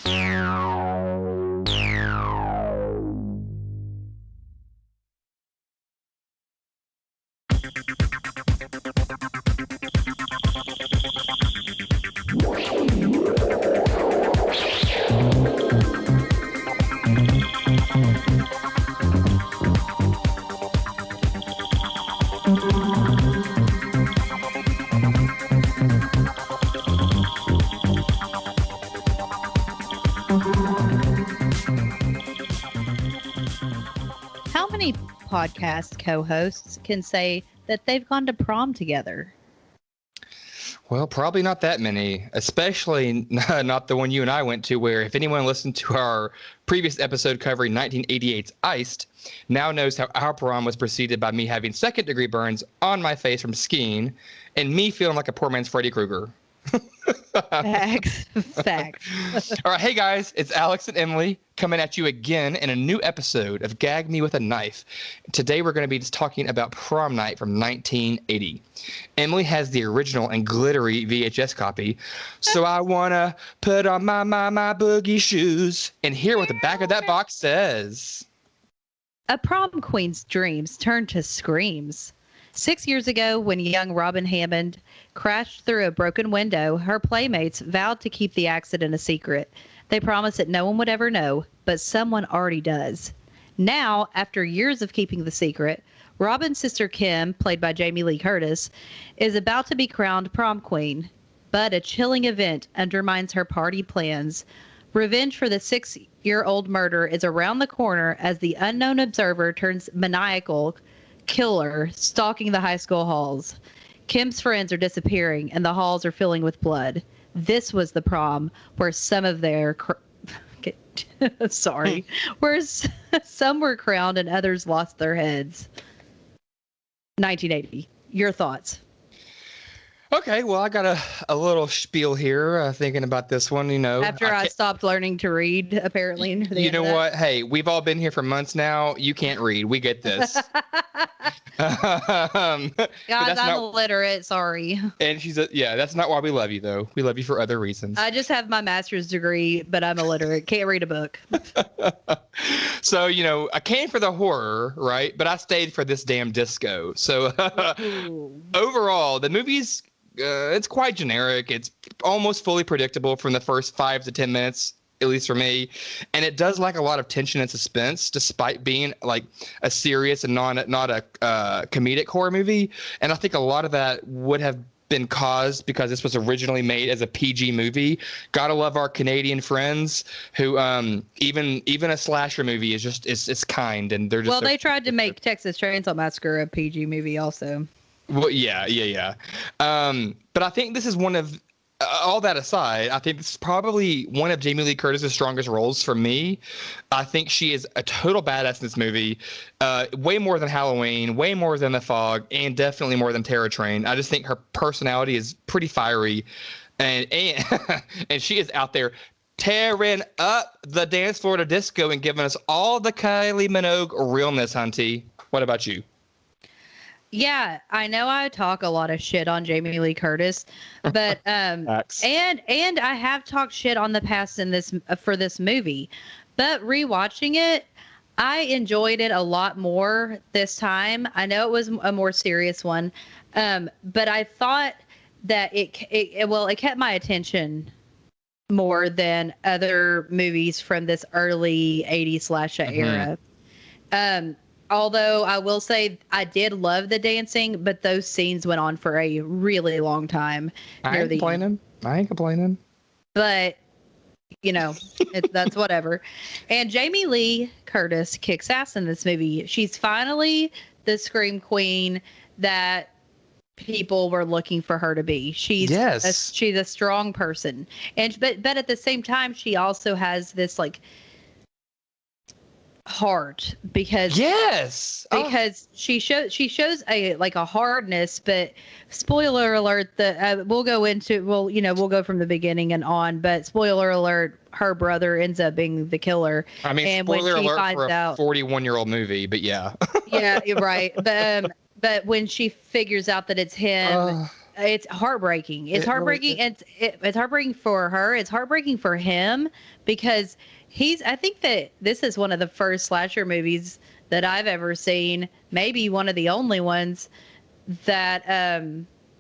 How many podcast co-hosts can say that they've gone to prom together? Well, probably not that many, especially not the one you and I went to, where if anyone listened to our previous episode covering 1988's Iced, now knows how our prom was preceded by me having second-degree burns on my face from skiing and me feeling like a poor man's Freddy Krueger. Facts. All right, hey guys, it's Alex and Emily coming at you again in a new episode of Gag Me with a Knife. Today we're going to be just talking about Prom Night from 1980. Emily has the original and glittery VHS copy, so I want to put on my boogie shoes and hear what the back of that box says. A prom queen's dreams turned to screams. 6 years ago, when young Robin Hammond crashed through a broken window, her playmates vowed to keep the accident a secret. They promised that no one would ever know, but someone already does. Now, after years of keeping the secret, Robin's sister Kim, played by Jamie Lee Curtis, is about to be crowned prom queen. But a chilling event undermines her party plans. Revenge for the 6-year-old murder is around the corner as the unknown observer turns maniacal killer stalking the high school halls. Kim's friends are disappearing and the halls are filling with blood. This was the prom where some of their where some were crowned and others lost their heads. 1980. Your thoughts? Okay, well, I got a little spiel here thinking about this one, After I stopped learning to read, apparently. You know what? Hey, we've all been here for months now. You can't read. We get this. Guys, I'm illiterate. Sorry. And that's not why we love you, though. We love you for other reasons. I just have my master's degree, but I'm illiterate. Can't read a book. So, I came for the horror, right? But I stayed for this damn disco. So overall, the movie's it's quite generic. It's almost fully predictable from the first 5 to 10 minutes, at least for me. And it does lack a lot of tension and suspense, despite being like a serious and not a comedic horror movie. And I think a lot of that would have been caused because this was originally made as a PG movie. Gotta love our Canadian friends who even a slasher movie is just it's kind, and they're just they tried to make Texas Chainsaw Massacre a PG movie also. Well, yeah. But I think this is one of, all that aside, I think this is probably one of Jamie Lee Curtis's strongest roles for me. I think she is a total badass in this movie, way more than Halloween, way more than The Fog, and definitely more than Terror Train. I just think her personality is pretty fiery, and and she is out there tearing up the dance floor to disco and giving us all the Kylie Minogue realness, hunty. What about you? Yeah, I know I talk a lot of shit on Jamie Lee Curtis, but and I have talked shit on the past in this for this movie, but rewatching it, I enjoyed it a lot more this time. I know it was a more serious one, but I thought that it kept my attention more than other movies from this early 80s slasher era. Although I will say I did love the dancing, but those scenes went on for a really long time. I ain't complaining. But, that's whatever. And Jamie Lee Curtis kicks ass in this movie. She's finally the scream queen that people were looking for her to be. She's a strong person. But at the same time, she also has this heart because she shows a hardness, but spoiler alert, we'll go from the beginning and on, but spoiler alert, her brother ends up being the killer. I mean, and spoiler alert for a 41-year-old movie, but yeah. Yeah, you're right. But when she figures out that it's him, It's heartbreaking. It's It really heartbreaking. It's heartbreaking for her. It's heartbreaking for him because I think that this is one of the first slasher movies that I've ever seen, maybe one of the only ones that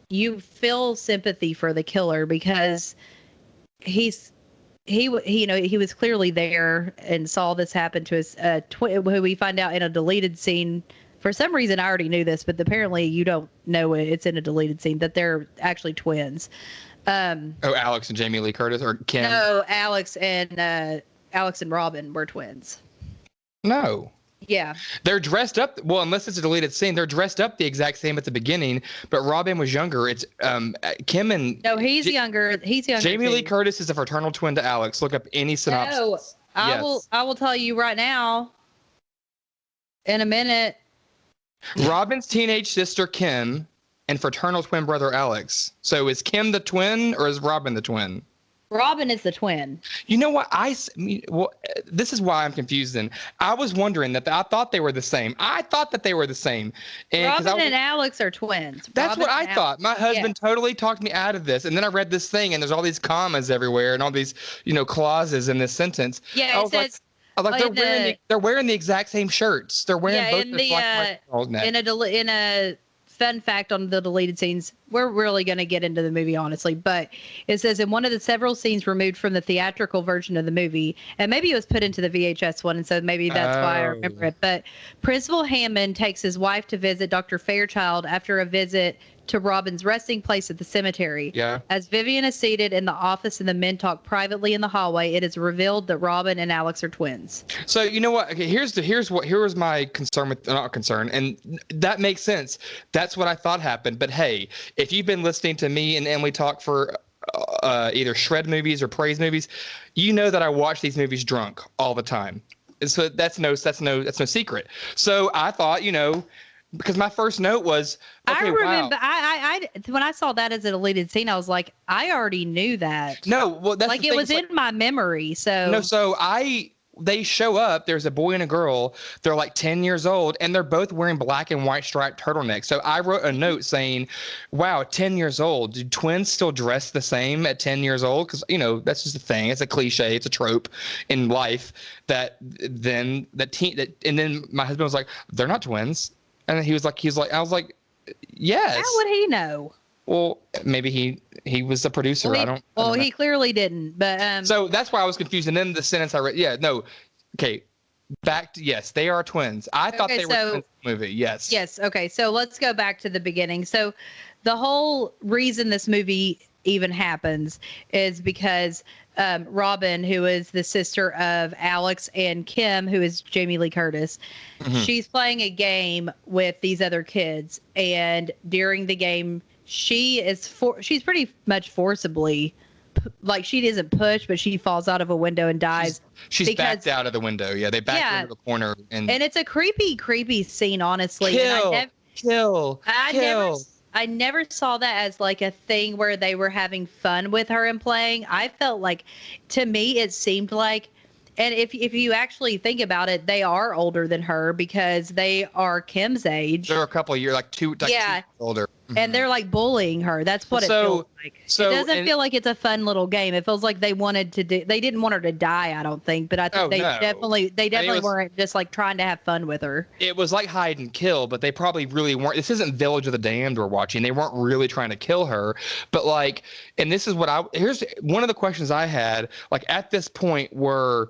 you feel sympathy for the killer because he was clearly there and saw this happen to his twin, who we find out in a deleted scene. For some reason, I already knew this, but apparently you don't know it. It's in a deleted scene that they're actually twins. Oh, Alex and Jamie Lee Curtis or Kim? No, Alex and Robin were twins. No. Yeah. They're dressed up. Well, unless it's a deleted scene, they're dressed up the exact same at the beginning. But Robin was younger. It's Kim and. No, he's younger. He's younger. Jamie Lee too. Curtis is a fraternal twin to Alex. Look up any synopsis. No, I will tell you right now. In a minute. Robin's teenage sister Kim and fraternal twin brother Alex. So is Kim the twin or is Robin the twin? Robin is the twin. You know what? This is why I'm confused then. I was wondering that I thought they were the same. I thought that they were the same. And Robin and Alex are twins. That's Robin what I thought. My husband totally talked me out of this. And then I read this thing and there's all these commas everywhere and all these, clauses in this sentence. Yeah, it says they're wearing the exact same shirts. They're wearing both in a fun fact on the deleted scenes. We're really going to get into the movie, honestly, but it says in one of the several scenes removed from the theatrical version of the movie, and maybe it was put into the VHS one, and so maybe that's why I remember it. But Principal Hammond takes his wife to visit Dr. Fairchild after a visit to Robin's resting place at the cemetery. Yeah. As Vivian is seated in the office and the men talk privately in the hallway, it is revealed that Robin and Alex are twins. So you know what? Okay, here was my concern with not concern, and that makes sense. That's what I thought happened. But hey, if you've been listening to me and Emily talk for either shred movies or praise movies, you know that I watch these movies drunk all the time. And so that's no secret. So I thought, because my first note was, okay, I remember, wow. I when I saw that as a deleted scene, I was like, I already knew that. No, well, that's like it was in my memory. So no, they show up. There's a boy and a girl. They're like 10 years old, and they're both wearing black and white striped turtlenecks. So I wrote a note saying, "Wow, 10 years old. Do twins still dress the same at 10 years old?" Because that's just a thing. It's a cliche. It's a trope in life. And then my husband was like, "They're not twins." And he was like, I was like, yes. How would he know? Well, maybe he was the producer. Well, I don't know. He clearly didn't. But so that's why I was confused. And then the sentence I read, okay, back to yes, they are twins. I thought they were twins in the movie. Yes. Yes. Okay. So let's go back to the beginning. So the whole reason this movie even happens is because Robin, who is the sister of Alex, and Kim, who is Jamie Lee Curtis, she's playing a game with these other kids, and during the game, she's pretty much forcibly, like she doesn't push, but she falls out of a window and dies. She's backed out of the window. Yeah, they backed her into the corner, and it's a creepy scene, honestly. Kill. I never saw that as like a thing where they were having fun with her and playing. I felt like, to me, it seemed like, and if you actually think about it, they are older than her because they are Kim's age. They're a couple of years, like two years older. And they're like bullying her. That's what it feels like. It doesn't feel like it's a fun little game. It feels like they didn't want her to die, I don't think, but I think they definitely weren't just like trying to have fun with her. It was like hide and kill, but they probably really weren't. This isn't Village of the Damned we're watching. They weren't really trying to kill her, but like, and this is here's one of the questions I had, like at this point were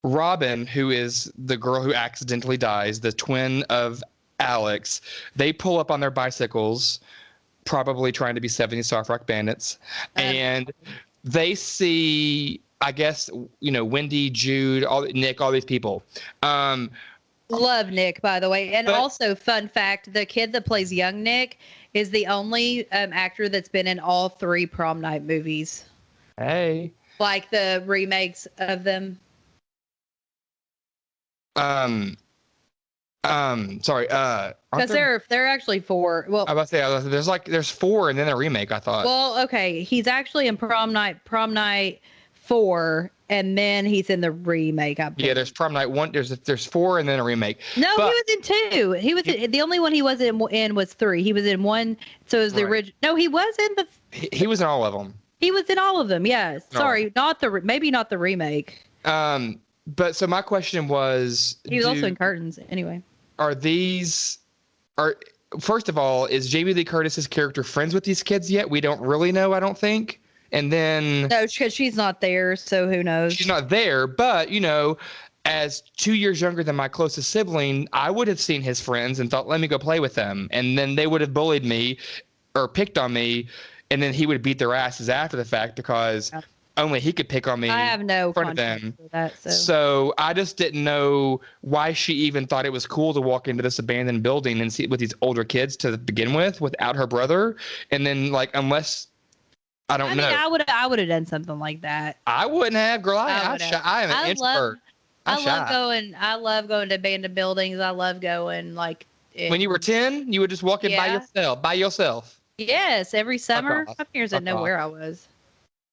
Robin, who is the girl who accidentally dies, the twin of Alex, they pull up on their bicycles, probably trying to be 70s soft rock bandits, and they see, I guess, Wendy, Jude, Nick, all these people. Love Nick, by the way. And also, fun fact, the kid that plays young Nick is the only actor that's been in all 3 Prom Night movies. Hey. Like the remakes of them. Sorry. Because they're actually 4. Well, I was about to say there's 4 and then a remake, I thought. Well, okay, he's actually in Prom Night 4, and then he's in the remake. I believe. Yeah, there's Prom Night 1. There's 4 and then a remake. No, But, he was in 2. He was the only one he wasn't in was 3. He was in 1, so it was the original. No, he was in the. He was in all of them. He was in all of them. Yes. No. Sorry, maybe not the remake. But so my question was, he was also in Curtains anyway. First of all, is Jamie Lee Curtis's character friends with these kids yet? We don't really know, I don't think. And then no, because she's not there, so who knows? She's not there, but as 2 years younger than my closest sibling, I would have seen his friends and thought, let me go play with them. And then they would have bullied me or picked on me, and then he would beat their asses after the fact because only he could pick on me. I have no in front of them. For that, so I just didn't know why she even thought it was cool to walk into this abandoned building and see with these older kids to begin with without her brother. And then unless I don't know. I would have done something like that. I wouldn't have, girl. I'm an introvert. I love going to abandoned buildings. I love going when you were 10, you would just walk in by yourself. Yes, every summer. My parents didn't know where I was.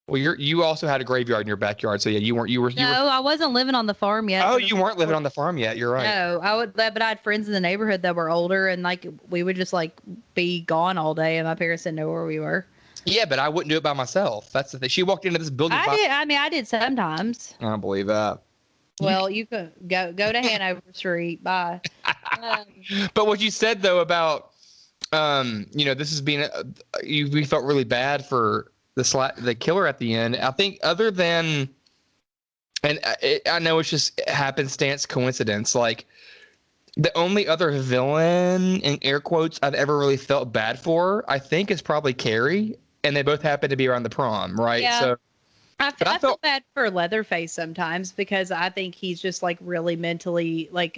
Well, you also had a graveyard in your backyard, so yeah, you were. No, I wasn't living on the farm yet. Oh, you weren't living on the farm yet. You're right. No, but I had friends in the neighborhood that were older, and we would just be gone all day, and my parents didn't know where we were. Yeah, but I wouldn't do it by myself. That's the thing. She walked into this building. I did sometimes. I don't believe that. Well, you could go to Hanover Street. Bye. But what you said though about, this is being, we felt really bad for the killer at the end. I think other than, and I know it's just happenstance coincidence. The only other villain in air quotes I've ever really felt bad for, I think, is probably Carrie, and they both happen to be around the prom, right? Yeah. So. I feel bad for Leatherface sometimes because I think he's just really mentally I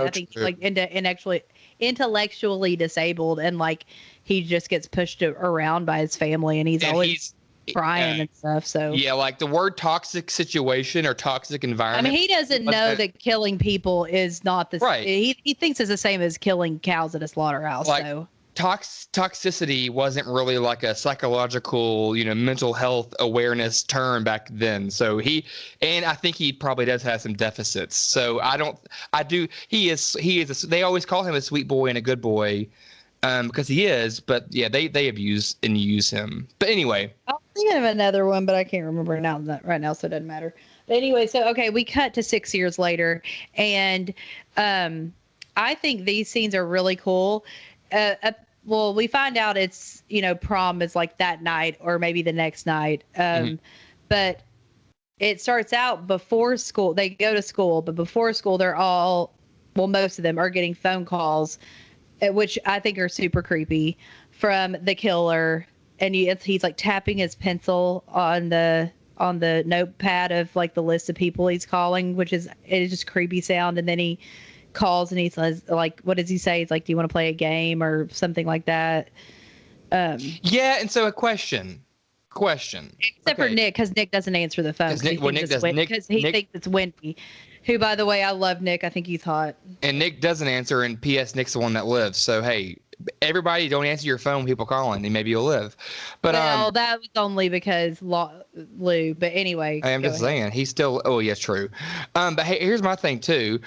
think he's intellectually disabled and he just gets pushed around by his family and he's always crying and stuff. So yeah, the word toxic situation or toxic environment. I mean, he doesn't know that killing people is not the right. He thinks it's the same as killing cows at a slaughterhouse. So. Toxicity wasn't really a psychological, mental health awareness term back then. So I think he probably does have some deficits. So he is, they always call him a sweet boy and a good boy because he is, but yeah, they abuse and use him. But anyway. I'm thinking of another one, but I can't remember right now, so it doesn't matter. But anyway, so, okay, we cut to 6 years later and I think these scenes are really cool. Well, we find out it's, prom is that night or maybe the next night. But it starts out before school. They go to school, but before school, most of them are getting phone calls, which I think are super creepy from the killer. And he's tapping his pencil on the notepad of the list of people he's calling, it is just creepy sound. And then he calls and he says what does he say? He's do you want to play a game or something like that? Yeah, and so a question except for Nick, because Nick doesn't answer the phone because he thinks it's Wendy, who, by the way, I love Nick. I think he's hot. And Nick doesn't answer, and P.S. Nick's the one that lives. So hey, everybody, don't answer your phone when people calling, and maybe you'll live. But that was only because Lou. But anyway, I am just saying he's still. Oh yeah, true. But hey, here's my thing too.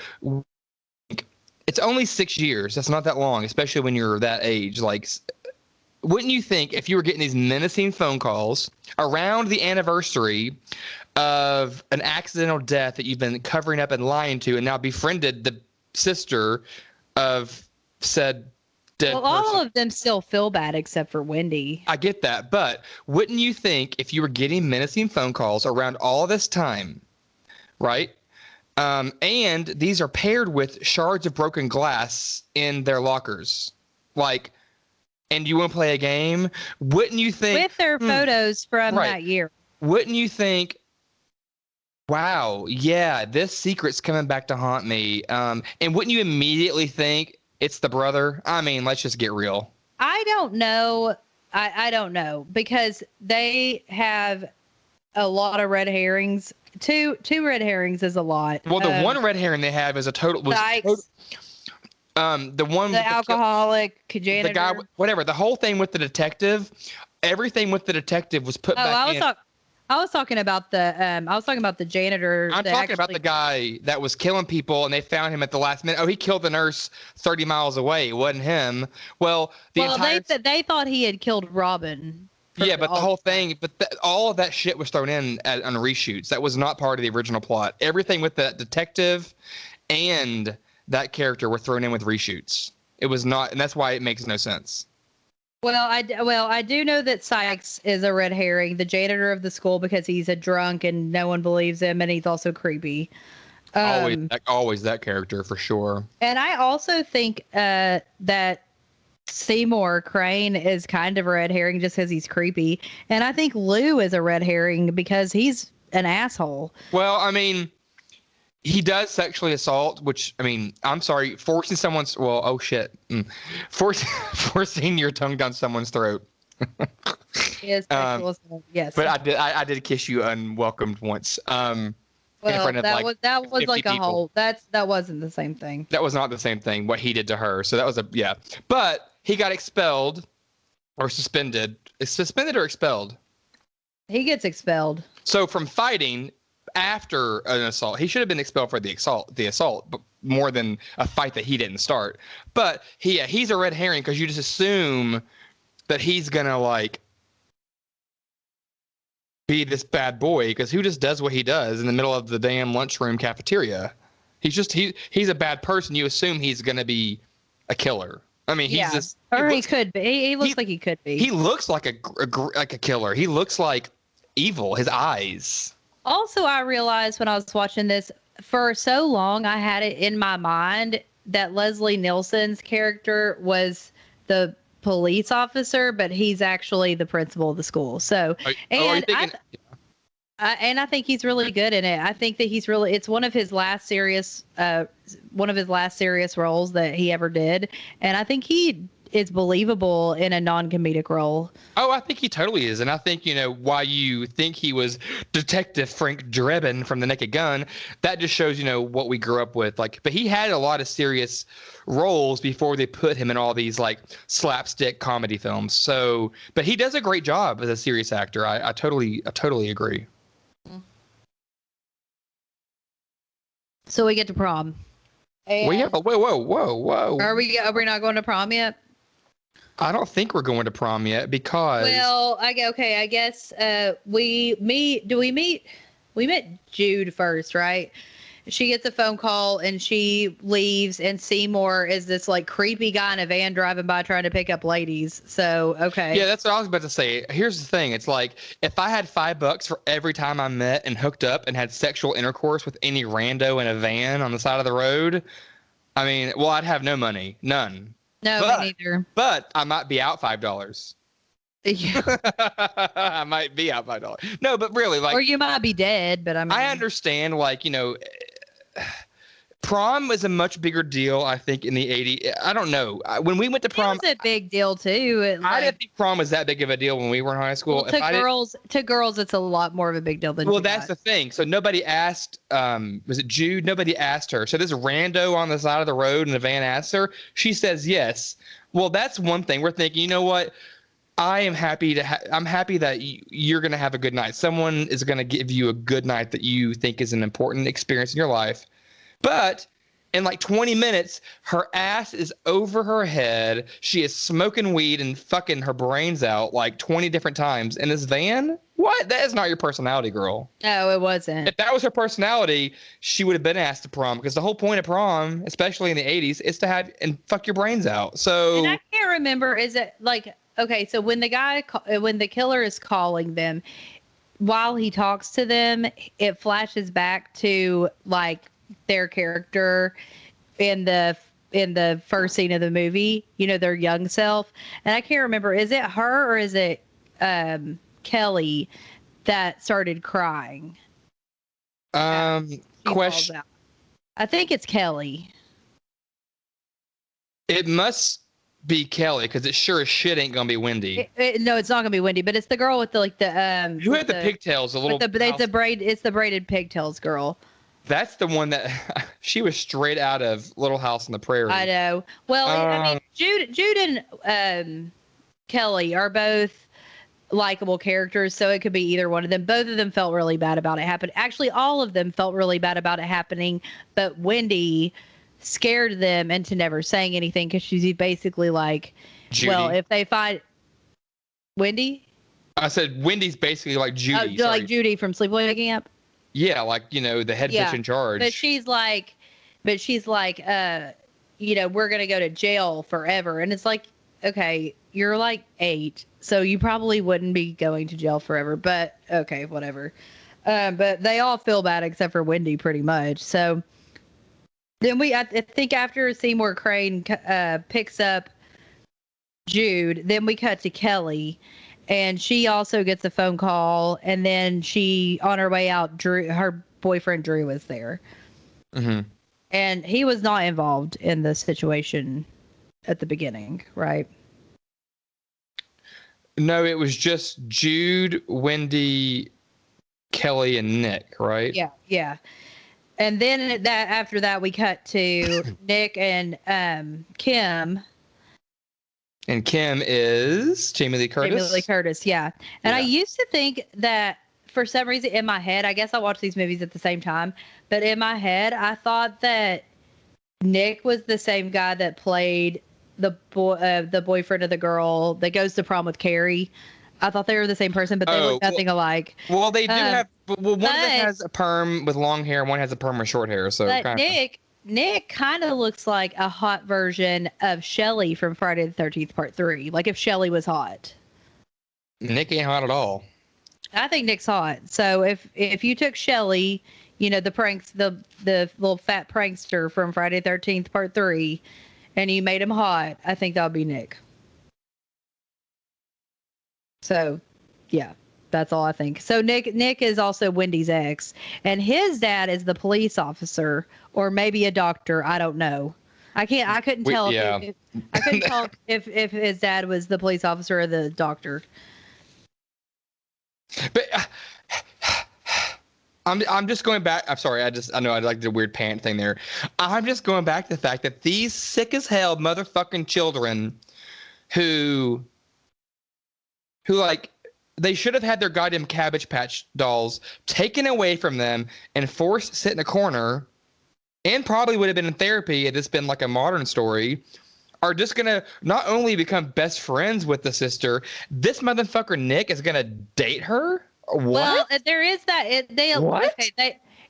It's only 6 years. That's not that long, especially when you're that age. Wouldn't you think if you were getting these menacing phone calls around the anniversary of an accidental death that you've been covering up and lying to and now befriended the sister of said dead person? All of them still feel bad except for Wendy. I get that. But wouldn't you think if you were getting menacing phone calls around all this time, right? And these are paired with shards of broken glass in their lockers. And you want to play a game? Wouldn't you think... With their photos from that year. Wouldn't you think, wow, yeah, this secret's coming back to haunt me. And wouldn't you immediately think it's the brother? I mean, let's just get real. I don't know. I don't know. Because they have a lot of red herrings. Two red herrings is a lot. Well, the one red herring they have is a total. The one, the alcoholic janitor, the guy, whatever. The whole thing with the detective, everything with the detective was put back in. I was talking about the janitor. I'm talking about the guy that was killing people, and they found him at the last minute. Oh, he killed the nurse 30 miles away. It wasn't him. Well, they thought he had killed Robin. Yeah, but the whole thing, all of that shit was thrown in on reshoots. That was not part of the original plot. Everything with that detective and that character were thrown in with reshoots. It was not, and that's why it makes no sense. Well, I do know that Sykes is a red herring, the janitor of the school, because he's a drunk and no one believes him, and he's also creepy. Always that character for sure. And I also think that Seymour Crane is kind of a red herring just because he's creepy. And I think Lou is a red herring because he's an asshole. Well, I mean, he does sexually assault, which, I mean, I'm sorry, forcing someone's, well, oh shit. Forcing your tongue down someone's throat. Is sexual assault, yes. But I did kiss you unwelcomed once. Well, that was like a whole, that wasn't the same thing. That was not the same thing, what he did to her. So that was yeah. But he got expelled or suspended. Is suspended or expelled? He gets expelled. So from fighting after an assault, he should have been expelled for the assault, but more than a fight that he didn't start. But he's a red herring because you just assume that he's gonna like be this bad boy, because who just does what he does in the middle of the damn lunchroom cafeteria? He's a bad person. You assume he's gonna be a killer. I mean, he could be. He looks like he could be. He looks like a killer. He looks like evil. His eyes. Also, I realized when I was watching this, for so long, I had it in my mind that Leslie Nielsen's character was the police officer, but he's actually the principal of the school. So, and I think he's really good in it. I think that it's one of his last serious roles that he ever did. And I think he is believable in a non-comedic role. Oh, I think he totally is. And I think, why you think he was Detective Frank Drebin from The Naked Gun, that just shows, what we grew up with. Like, but he had a lot of serious roles before they put him in all these like slapstick comedy films. So, but he does a great job as a serious actor. I totally agree. So we get to prom. Whoa. Are we not going to prom yet? I don't think we're going to prom yet because. Well, I guess we met Jude first, right? She gets a phone call and she leaves, and Seymour is this like creepy guy in a van driving by trying to pick up ladies. So, okay. Yeah, that's what I was about to say. Here's the thing. It's like if I had $5 for every time I met and hooked up and had sexual intercourse with any rando in a van on the side of the road, I mean, well, I'd have no money. None. No, me neither. But I might be out $5. Yeah. I might be out $5. No, but really, like. Or you might be dead, but I mean. I understand, like, prom was a much bigger deal, I think, in the 80s. I don't know. When we went to prom. It was a big deal, too. I didn't think prom was that big of a deal when we were in high school. Well, to girls, it's a lot more of a big deal than. Well, that's the thing. So nobody asked, was it Jude? Nobody asked her. So this rando on the side of the road in the van asked her. She says yes. Well, that's one thing. We're thinking, you know what? I am happy I'm happy that you're going to have a good night. Someone is going to give you a good night that you think is an important experience in your life. But in like 20 minutes, her ass is over her head. She is smoking weed and fucking her brains out like 20 different times in this van. What? That is not your personality, girl. No, it wasn't. If that was her personality, she would have been asked to prom, because the whole point of prom, especially in the 80s, is to have and fuck your brains out. So. And I can't remember. Is it like, okay, so when the killer is calling them, while he talks to them, it flashes back to like their character in the first scene of the movie, their young self. And I can't remember, is it her or is it Kelly that started crying? Question. I think it's Kelly. It must be Kelly, because it sure as shit ain't gonna be Wendy. No, it's not gonna be Wendy, but it's the girl with who had the pigtails, it's the braided pigtails girl. That's the one that she was straight out of Little House on the Prairie. I know. Well, I mean, Jude and Kelly are both likable characters, so it could be either one of them. Both of them felt really bad about it happening. Actually, all of them felt really bad about it happening, but Wendy scared them into never saying anything because she's basically like, Judy. well, if they find Wendy, I said Wendy's basically like Judy. like Judy from Sleepaway Camp. Yeah, like, you know, the head bitch in charge. But she's like, we're gonna go to jail forever, and it's like, okay, you're like 8, so you probably wouldn't be going to jail forever. But okay, whatever. But they all feel bad except for Wendy, pretty much. So then I think after Seymour Crane picks up Jude, then we cut to Kelly, and she also gets a phone call, and then she, on her way out, her boyfriend Drew was there. Mm-hmm. And he was not involved in the situation at the beginning, right? No, it was just Jude, Wendy, Kelly, and Nick, right? Yeah. And then after that, we cut to Nick and Kim. And Kim is Jamie Lee Curtis. Jamie Lee Curtis, yeah. And I used to think that for some reason in my head, I guess I watched these movies at the same time, but in my head, I thought that Nick was the same guy that played the boyfriend of the girl that goes to prom with Carrie. I thought they were the same person, but they look nothing alike. Well, they do have. Well, one of them has a perm with long hair, and one has a perm with short hair. So, but Nick kind of looks like a hot version of Shelley from Friday the 13th Part 3. Like if Shelley was hot. Nick ain't hot at all. I think Nick's hot. So if you took Shelley, you know, the little fat prankster from Friday the 13th Part 3, and you made him hot, I think that would be Nick. So, yeah, that's all I think. So Nick is also Wendy's ex, and his dad is the police officer, or maybe a doctor. I don't know. I couldn't tell. I couldn't tell if his dad was the police officer or the doctor. But I'm just going back. I'm sorry. I know I like the weird pant thing there. I'm just going back to the fact that these sick as hell motherfucking children who like, they should have had their goddamn Cabbage Patch dolls taken away from them and forced to sit in a corner, and probably would have been in therapy had this been like a modern story, are just going to not only become best friends with the sister, this motherfucker Nick is going to date her? What? Well, there is that.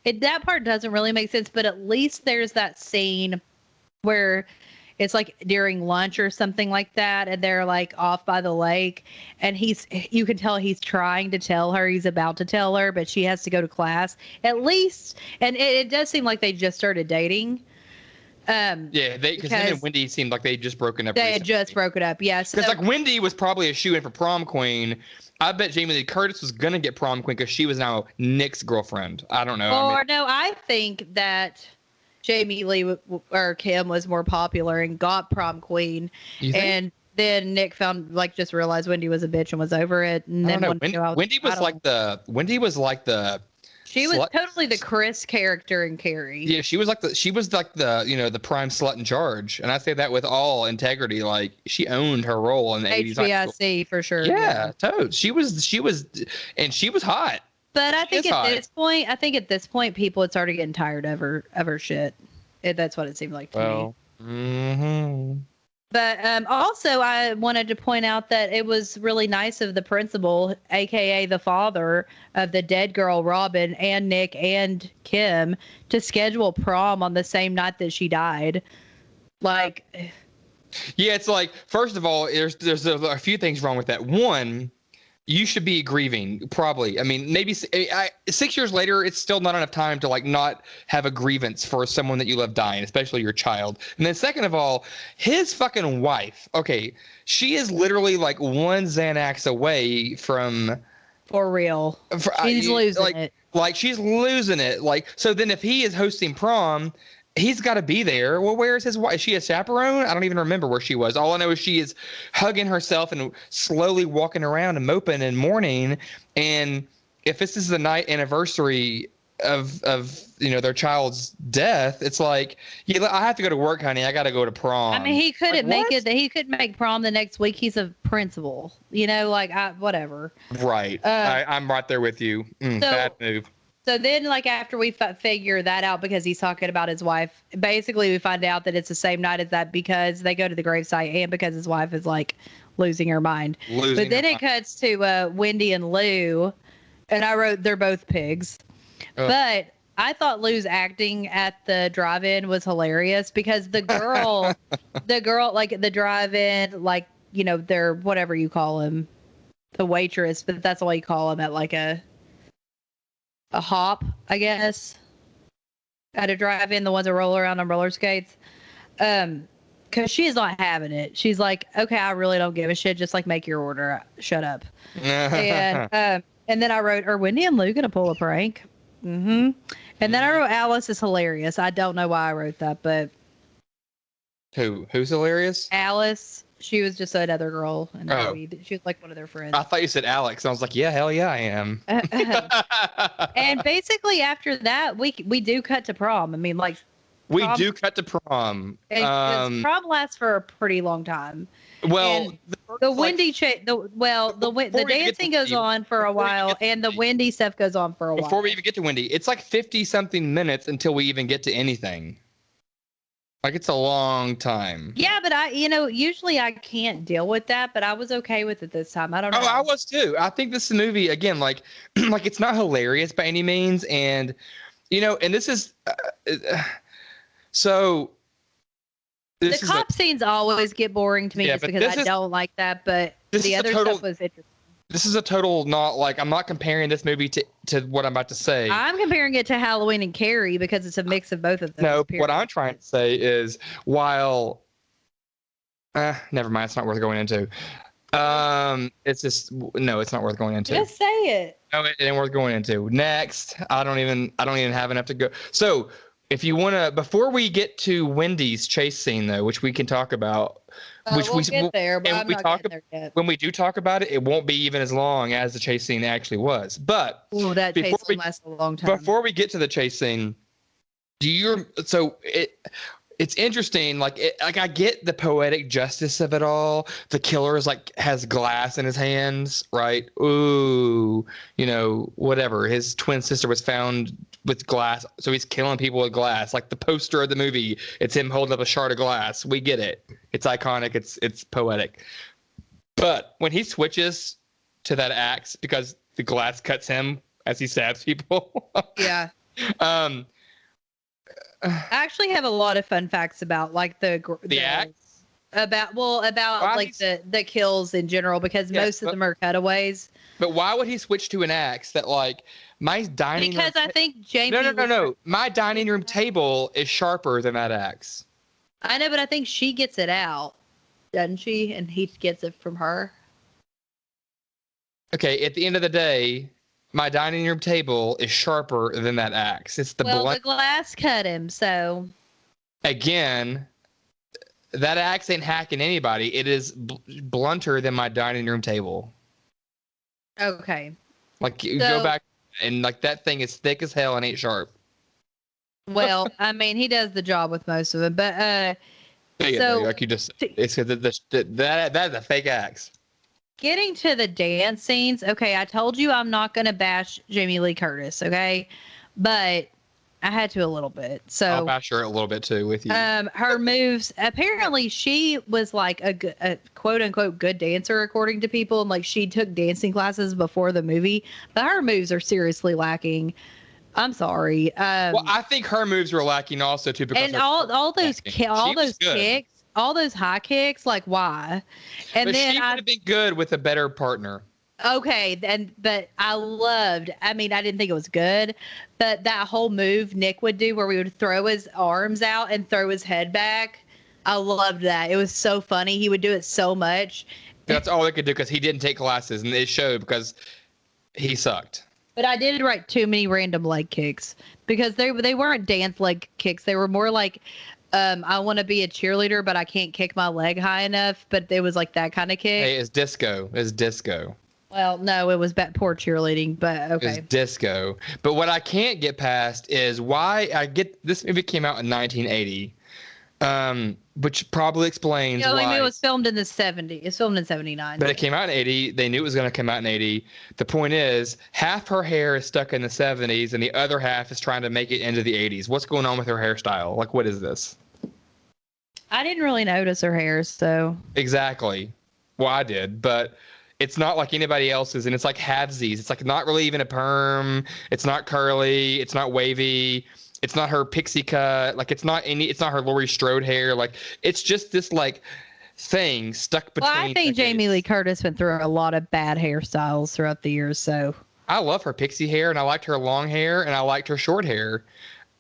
That part doesn't really make sense, but at least there's that scene where it's like during lunch or something like that, and they're like off by the lake, and you can tell he's trying to tell her, he's about to tell her, but she has to go to class at least. And it does seem like they just started dating. Because him and Wendy seemed like they had just broken up. They had just broken up, yes. Because like Wendy was probably a shoe-in for prom queen. I bet Jamie Lee Curtis was gonna get prom queen because she was now Nick's girlfriend. I don't know. I think that Jamie Lee or Kim was more popular and got prom queen, and then Nick just realized Wendy was a bitch and was over it. And then Wendy was like the. She was totally the Chris character in Carrie. Yeah, she was like the prime slut in charge, and I say that with all integrity. Like, she owned her role in the 80s. HBIC for sure. Yeah, totes. She was hot. But I think at this point, people had started getting tired of her shit. That's what it seemed like to me. Mm-hmm. But also, I wanted to point out that it was really nice of the principal, aka the father of the dead girl, Robin, and Nick and Kim, to schedule prom on the same night that she died. Like, yeah, it's like, first of all, there's a few things wrong with that. One, you should be grieving, probably. I mean, maybe 6 years later, it's still not enough time to like not have a grievance for someone that you love dying, especially your child. And then second of all, his fucking wife, okay, she is literally like one Xanax away from... For real. She's losing it. Like, she's losing it. Like, so then if he is hosting prom... He's got to be there. Well, where is his wife? Is she a chaperone? I don't even remember where she was. All I know is she is hugging herself and slowly walking around and moping and mourning. And if this is the night anniversary their child's death, it's like, yeah, I have to go to work, honey. I got to go to prom. I mean, he Like, couldn't make what? it. He couldn't make prom the next week. He's a principal. Like whatever. Right. I'm right there with you. Bad So move. so then like after we figure that out because he's talking about his wife, basically we find out that it's the same night as that because they go to the gravesite and because his wife is like losing her mind. But then it cuts to Wendy and Lou, and I wrote they're both pigs. But I thought Lou's acting at the drive-in was hilarious because the girl, like the drive-in, like, they're whatever you call him, the waitress, but that's all you call him at like a hop, I guess, at a drive-in, the ones that roll around on roller skates. Because she's not having it. She's like, okay, I really don't give a shit. Just like make your order. Shut up. And then I wrote, are Wendy and Lou gonna pull a prank? Mm-hmm. And then I wrote Alice is hilarious. I don't know why I wrote that, but who's hilarious? Alice. She was just another girl in the movie. She was like one of their friends. I thought you said Alex. I was like, yeah, hell yeah, I am. And basically after that, we do cut to prom. I mean, like we do cut to prom. Prom lasts for a pretty long time. Well, and the Wendy the dancing goes on for a while, and the Wendy stuff goes on for a while. Before we even get to Wendy, it's like 50 something minutes until we even get to anything. Like, it's a long time. Yeah, but usually I can't deal with that, but I was okay with it this time. I don't know. Oh, I was too. I think this movie, again, like it's not hilarious by any means. And, and this is, so. The cop scenes always get boring to me just because I don't like that, but the other stuff was interesting. This is a total I'm not comparing this movie to what I'm about to say. I'm comparing it to Halloween and Carrie because it's a mix of both of them. No, what I'm trying to say is while, never mind, it's not worth going into. It's just, no, it's not worth going into. Just say it. No, it ain't worth going into. Next, I don't even have enough to go. So if you want to, before we get to Wendy's chase scene though, which we can talk about, we'll get there, but I'm not getting there yet. When we do talk about it, it won't be even as long as the chase scene actually was. But that chase scene lasts a long time. Before we get to the chase scene, it's interesting. Like I get the poetic justice of it all. The killer is has glass in his hands, right? Ooh, whatever. His twin sister was found with glass, so he's killing people with glass. Like the poster of the movie, it's him holding up a shard of glass. We get it. It's iconic. It's poetic. But when he switches to that axe because the glass cuts him as he stabs people. Yeah. I actually have a lot of fun facts about the axe. About the kills in general because most of them are cutaways. But why would he switch to an axe that my dining room? Because I think Jamie. No. My dining room table is sharper than that axe. I know, but I think she gets it out, doesn't she? And he gets it from her. Okay, at the end of the day, my dining room table is sharper than that axe. It's the the glass cut him, so. Again, that axe ain't hacking anybody. It is blunter than my dining room table. Okay. Go back and that thing is thick as hell and ain't sharp. Well, I mean, he does the job with most of it, but like you just, it's that's a fake axe. Getting to the dance scenes, okay, I told you I'm not going to bash Jamie Lee Curtis, okay? But I had to a little bit. So I'll bash her a little bit too with you. Her moves, apparently she was a quote unquote good dancer according to people. And she took dancing classes before the movie, but her moves are seriously lacking. I'm sorry. Well, I think her moves were lacking also too because all those kicks. All those high kicks, why? And but then she would have been good with a better partner. Okay, but I didn't think it was good, but that whole move Nick would do where we would throw his arms out and throw his head back, I loved that. It was so funny. He would do it so much. That's all they could do because he didn't take classes, and it showed because he sucked. But I did write too many random leg kicks because they weren't dance leg kicks. They were more I want to be a cheerleader, but I can't kick my leg high enough. But it was that kind of kick. Hey, it's disco. It's disco. Well, no, it was poor cheerleading, but It was okay. disco. But what I can't get past is why I get this movie came out in 1980, which probably explains Yeah, like it why. was filmed in the 70s. It's filmed in 79. But it came out in 80. They knew it was going to come out in 80. The point is, half her hair is stuck in the 70s, and the other half is trying to make it into the 80s. What's going on with her hairstyle? Like, what is this? I didn't really notice her hair, so. Exactly. Well, I did, but it's not like anybody else's, and it's like halvesies. It's like not really even a perm. It's not curly. It's not wavy. It's not her pixie cut. Like it's not her Laurie Strode hair. Like it's just this like thing stuck between. Well, I think Jamie Lee Curtis went through a lot of bad hairstyles throughout the years, so. I love her pixie hair, and I liked her long hair, and I liked her short hair.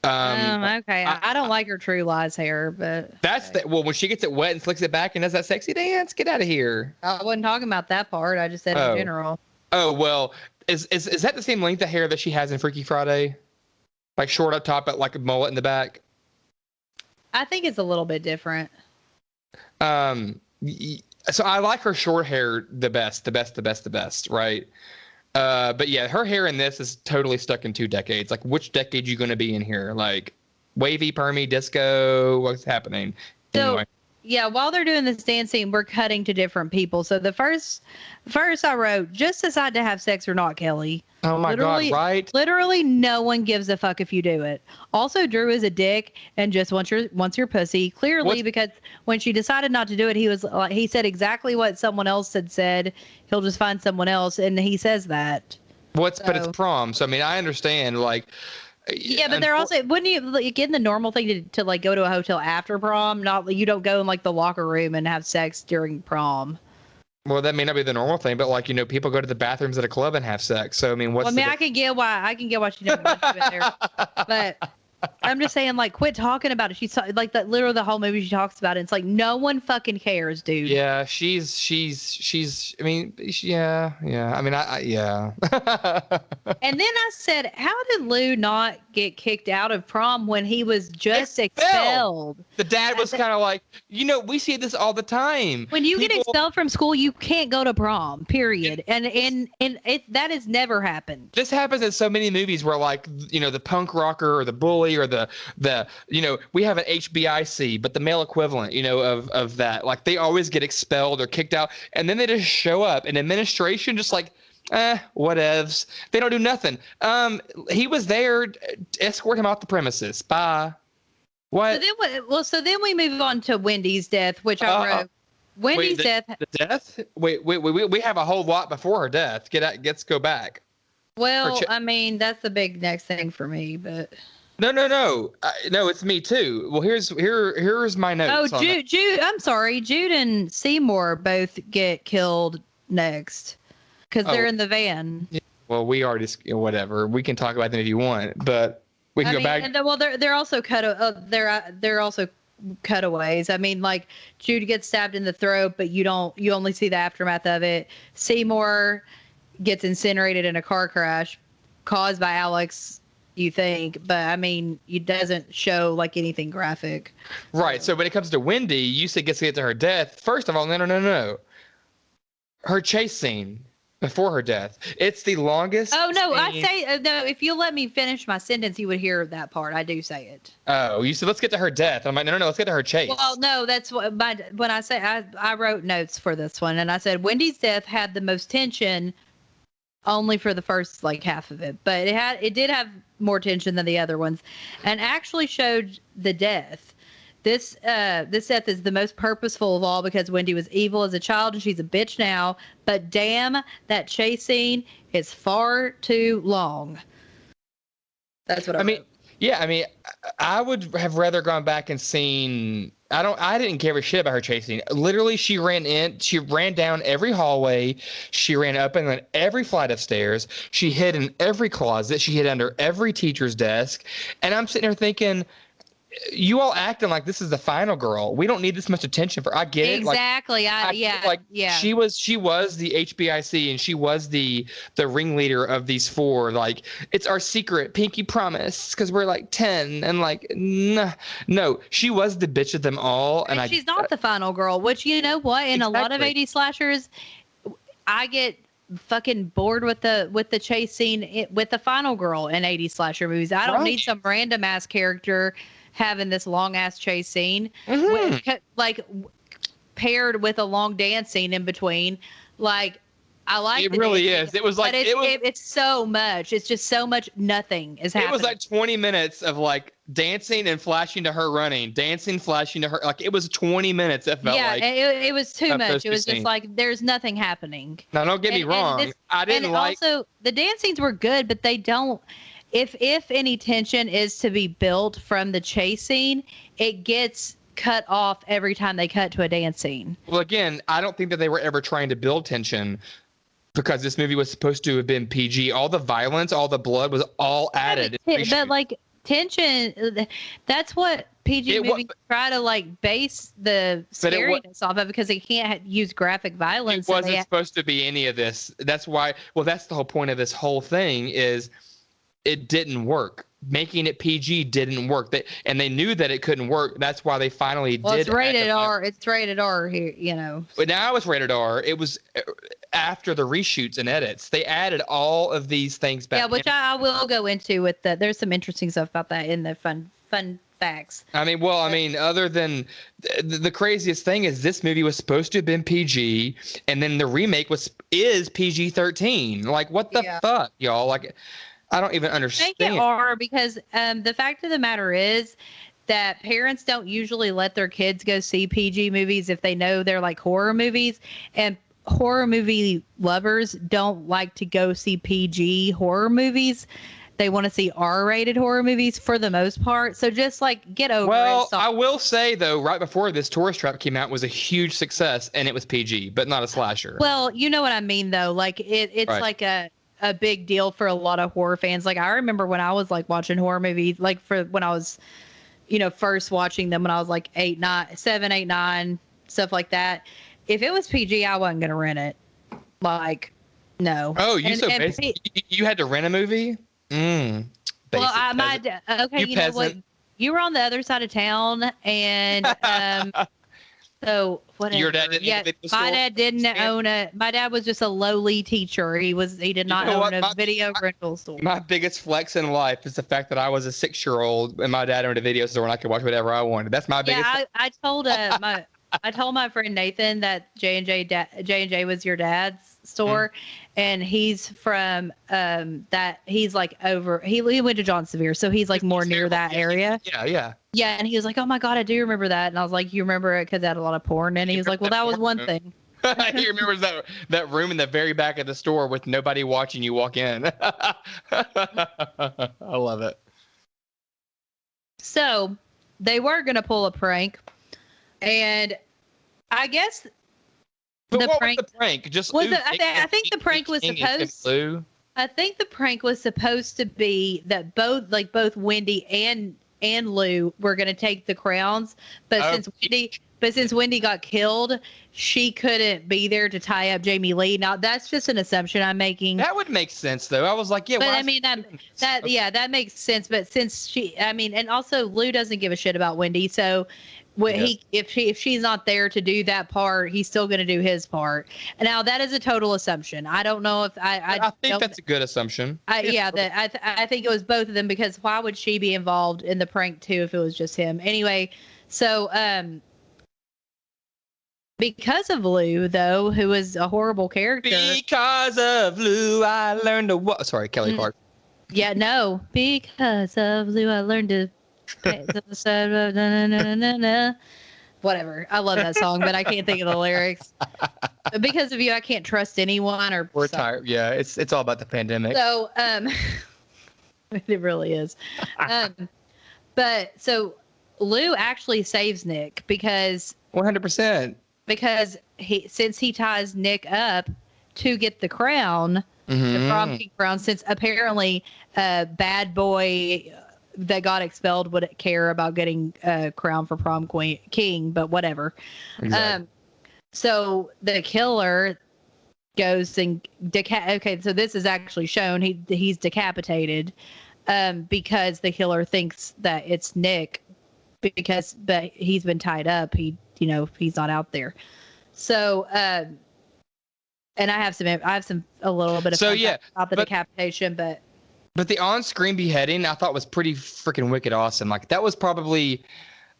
Okay. I don't like her True Lies hair, but that's okay. well, when she gets it wet and flicks it back and does that sexy dance, get out of here. I wasn't talking about that part. I just said in general. Oh well, is that the same length of hair that she has in Freaky Friday? Like short up top, but like a mullet in the back. I think it's a little bit different. So I like her short hair the best, right? But yeah, her hair in this is totally stuck in 2 decades. Like, which decade you going to be in here? Like, wavy, permy, disco? What's happening? So, anyway. Yeah, while they're doing this dance scene, we're cutting to different people. So the first I wrote, just decide to have sex or not, Kelly. Oh my God, right? Literally, no one gives a fuck if you do it. Also, Drew is a dick and just wants your pussy. Clearly, because when she decided not to do it, he said exactly what someone else had said. He'll just find someone else, and he says that. But it's prom, so I mean, I understand. Like, yeah, but they're also wouldn't you like in the normal thing to like go to a hotel after prom? Not you don't go in like the locker room and have sex during prom. Well, that may not be the normal thing, but like people go to the bathrooms at a club and have sex. So I mean, I can get why she doesn't want to do it there, but I'm just saying, like, quit talking about it. She's like that. Literally, the whole movie she talks about it. It's like no one fucking cares, dude. Yeah, she's. I mean, yeah. I mean, yeah. And then I said, how did Lou not get kicked out of prom when he was just expelled? The dad was kind of like, we see this all the time. When you get expelled from school, you can't go to prom. Period. And that has never happened. This happens in so many movies where, like, the punk rocker or the bully or the we have an HBIC, but the male equivalent, of that, like they always get expelled or kicked out, and then they just show up, and administration just like, whatevs. They don't do nothing. He was there, escort him off the premises. Bye. What? So then we move on to Wendy's death, which I wrote. Wendy's death. The death? Wait. We have a whole lot before her death. Let's go back. Well, I mean, that's the big next thing for me, but. No. No, it's me too. Well, here's my notes. Oh, Jude. I'm sorry. Jude and Seymour both get killed next because they're in the van. Yeah, well, we already whatever. We can talk about them if you want, but we can go back. And they're also they're also cutaways. I mean, like Jude gets stabbed in the throat, but you only see the aftermath of it. Seymour gets incinerated in a car crash caused by Alex. You think, but I mean, it doesn't show like anything graphic. Right. So when it comes to Wendy, you said gets to get to her death. First of all, no. Her chase scene before her death. It's the longest. Oh no, scene. I say no. If you let me finish my sentence, you would hear that part. I do say it. Oh, you said let's get to her death. I'm like, no. Let's get to her chase. Well, no, that's when I say I wrote notes for this one, and I said Wendy's death had the most tension. Only for the first like half of it, but it did have more tension than the other ones, and actually showed the death. This death is the most purposeful of all because Wendy was evil as a child and she's a bitch now. But damn, that chase scene is far too long. That's what I mean. Yeah, I mean, I would have rather gone back and seen. I didn't give a shit about her chasing. Literally, she ran down every hallway. She ran up and down every flight of stairs. She hid in every closet. She hid under every teacher's desk. And I'm sitting there thinking, you all acting like this is the final girl. We don't need this much attention for. I get it. Exactly. She was the HBIC and she was the ringleader of these four. Like, it's our secret pinky promise because we're like 10 and like no, she was the bitch of them all. And she's not the final girl. Which you know what? In a lot of 80s slashers, I get fucking bored with the chase scene with the final girl in 80s slasher movies. I don't need some random ass character having this long ass chase scene paired with a long dance scene in between. Like, I like it really is. It was like it's so much. It's just so much. Nothing is happening. It was like 20 minutes of like dancing and flashing to her running, dancing, flashing to her. Like it was 20 minutes. It felt like it was too much. It was just like there's nothing happening. Now, don't get me wrong. I didn't like. Also, the dance scenes were good, but they don't. If any tension is to be built from the chase scene, it gets cut off every time they cut to a dance scene. Well, again, I don't think that they were ever trying to build tension. Because this movie was supposed to have been PG. All the violence, all the blood was all added. But like tension, that's what PG movies try to like base the scariness off of, because they can't use graphic violence. It wasn't supposed to be any of this. That's why. Well, that's the whole point of this whole thing is it didn't work. Making it PG didn't work. And they knew that it couldn't work. That's why they finally did. It's rated R. It's rated R here, you know. But now it's rated R. It was after the reshoots and edits. They added all of these things back. Yeah, which I will go into with the. There's some interesting stuff about that in the fun facts. I mean, other than the craziest thing is this movie was supposed to have been PG, and then the remake is PG-13. Like, what the fuck, y'all? Like, I don't even understand. Make it R, because the fact of the matter is that parents don't usually let their kids go see PG movies if they know they're like horror movies, and horror movie lovers don't like to go see PG horror movies. They want to see R-rated horror movies for the most part. So just like get over it. Well, I will say though, right before this, Tourist Trap came out, was a huge success, and it was PG, but not a slasher. Well, you know what I mean though. Like it's right. Like a big deal for a lot of horror fans. Like I remember when I was like watching horror movies, like when I was, first watching them when I was like 7, 8, 9, stuff like that. If it was PG, I wasn't gonna rent it. Like, no. Oh, basically you had to rent a movie? Well, you know what? You were on the other side of town, and so whatever. Your dad didn't my dad didn't own my dad was just a lowly teacher. He did not own a video rental store. My biggest flex in life is the fact that I was a 6-year-old and my dad owned a video store and I could watch whatever I wanted. That's my biggest. Yeah, I told my friend Nathan that J&J was your dad's store, and he's from he's like over. He went to John Sevier, so he's like more near that area. Yeah. Yeah, and he was like, "Oh my God, I do remember that." And I was like, "You remember it because it had a lot of porn?" And he was like, "Well, that was one thing." He remembers that room in the very back of the store with nobody watching you walk in. I love it. So they were gonna pull a prank. And I guess was the prank? Just I think the prank was supposed. I think the prank was supposed to be that both Wendy and Lou were going to take the crowns, but since Wendy got killed, she couldn't be there to tie up Jamie Lee. Now that's just an assumption I'm making. That would make sense though. I was like, yeah. But I mean that makes sense. But since and also Lou doesn't give a shit about Wendy, so. If she's not there to do that part, he's still going to do his part. And now that is a total assumption. I don't know if I think that's a good assumption. I think it was both of them, because why would she be involved in the prank too if it was just him? Anyway, so because of Lou though, who was a horrible character. Because of Lou, I learned to what? Sorry, Kelly Clark. Yeah, no. Because of Lou, I learned to. Whatever. I love that song, but I can't think of the lyrics. But because of you, I can't trust anyone. Or we're tired. Yeah, it's all about the pandemic. So, it really is. But so Lou actually saves Nick because 100%. Because since he ties Nick up to get the crown, the prom king crown, since apparently bad boy that got expelled wouldn't care about getting a crown for prom king, but whatever. Exactly. So the killer goes and okay, so this is actually shown. He's decapitated because the killer thinks that it's Nick but he's been tied up. He's not out there. So And I have a little bit of So fun yeah, facts about the but decapitation, but the on-screen beheading I thought was pretty freaking wicked awesome. Like that was probably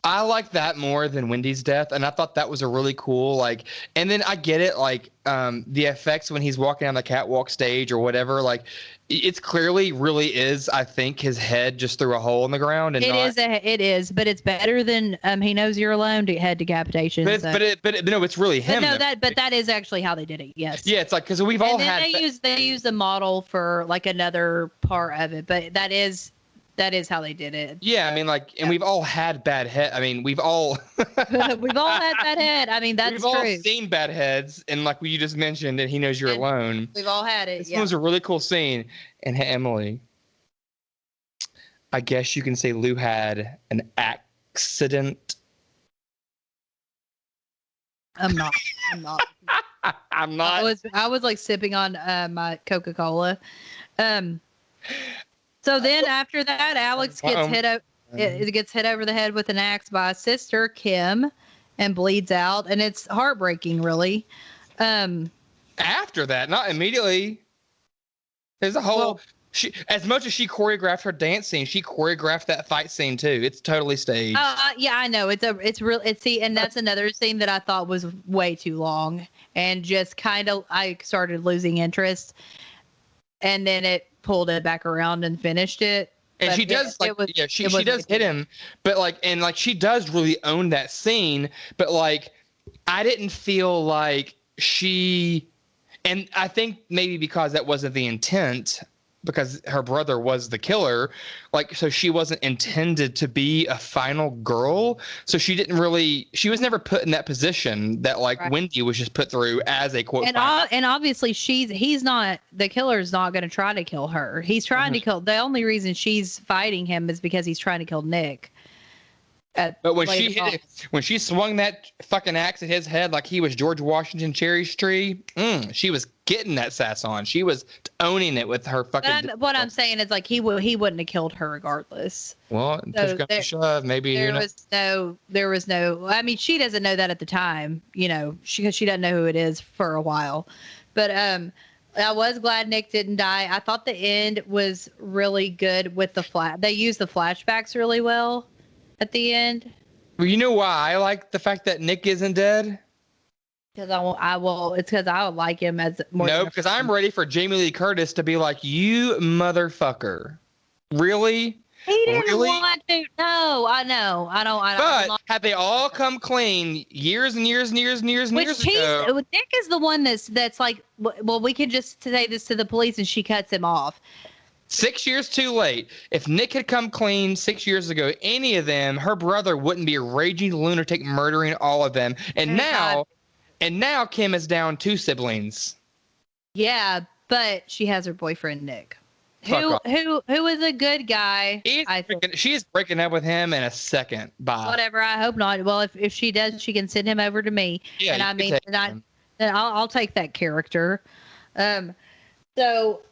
I like that more than Wendy's death, and I thought that was a really cool like. And then I get it, like the effects when he's walking on the catwalk stage or whatever. Like, it's clearly really is. I think his head just through a hole in the ground, and it is, but it's better than He Knows You're Alone had decapitation. But no, it's really him. But that is actually how they did it. Yes. Yeah, it's like because we've all had. They use the model for like another part of it, but that is how they did it. Yeah, I mean, like, and we've all had bad head. I mean, we've all we've all had bad head. I mean, that's true. We've all seen bad heads, and like you just mentioned, and He Knows You're Alone. We've all had it. This was a really cool scene. And Emily, I guess you can say Lou had an accident. I'm not. I'm not. I was like sipping on my Coca-Cola. So then after that, Alex gets hit over the head with an axe by a sister, Kim, and bleeds out, and it's heartbreaking, really. After that, not immediately. There's a whole as much as she choreographed her dance scene, she choreographed that fight scene too. It's totally staged. Yeah, I know. And that's another scene that I thought was way too long, and just kind of I started losing interest, and then it pulled it back around and finished it. And she does she does hit him, but she does really own that scene. But like, I didn't feel like she, and I think maybe because that wasn't the intent, because her brother was the killer, like, so she wasn't intended to be a final girl. So she was never put in that position that like Wendy was just put through as a quote. And obviously the killer's not going to try to kill her. He's trying to kill, the only reason she's fighting him is because he's trying to kill Nick. But when she swung that fucking axe at his head like he was George Washington Cherry Tree, she was getting that sass on. She was owning it with her fucking. What I'm saying is like he wouldn't have killed her regardless. Well, push comes to shove, maybe there was no. I mean, she doesn't know that at the time. You know, she doesn't know who it is for a while. But I was glad Nick didn't die. I thought the end was really good with they used the flashbacks really well at the end. Well, you know why I like the fact that Nick isn't dead? Because it's because I would like him as more. No, because I'm ready for Jamie Lee Curtis to be like, you motherfucker. Really? He didn't want to. No, I know. I don't. But had they all come clean years and years and years and years and years ago? Nick is the one that's like, well, we can just say this to the police, and she cuts him off. 6 years too late. If Nick had come clean 6 years ago, any of them, her brother wouldn't be a raging lunatic murdering all of them. And now Kim is down 2 siblings. Yeah, but she has her boyfriend Nick, who is a good guy. She's breaking up with him in a second. Bye. Whatever. I hope not. Well, if she does, she can send him over to me. Yeah, and then I'll take that character. So.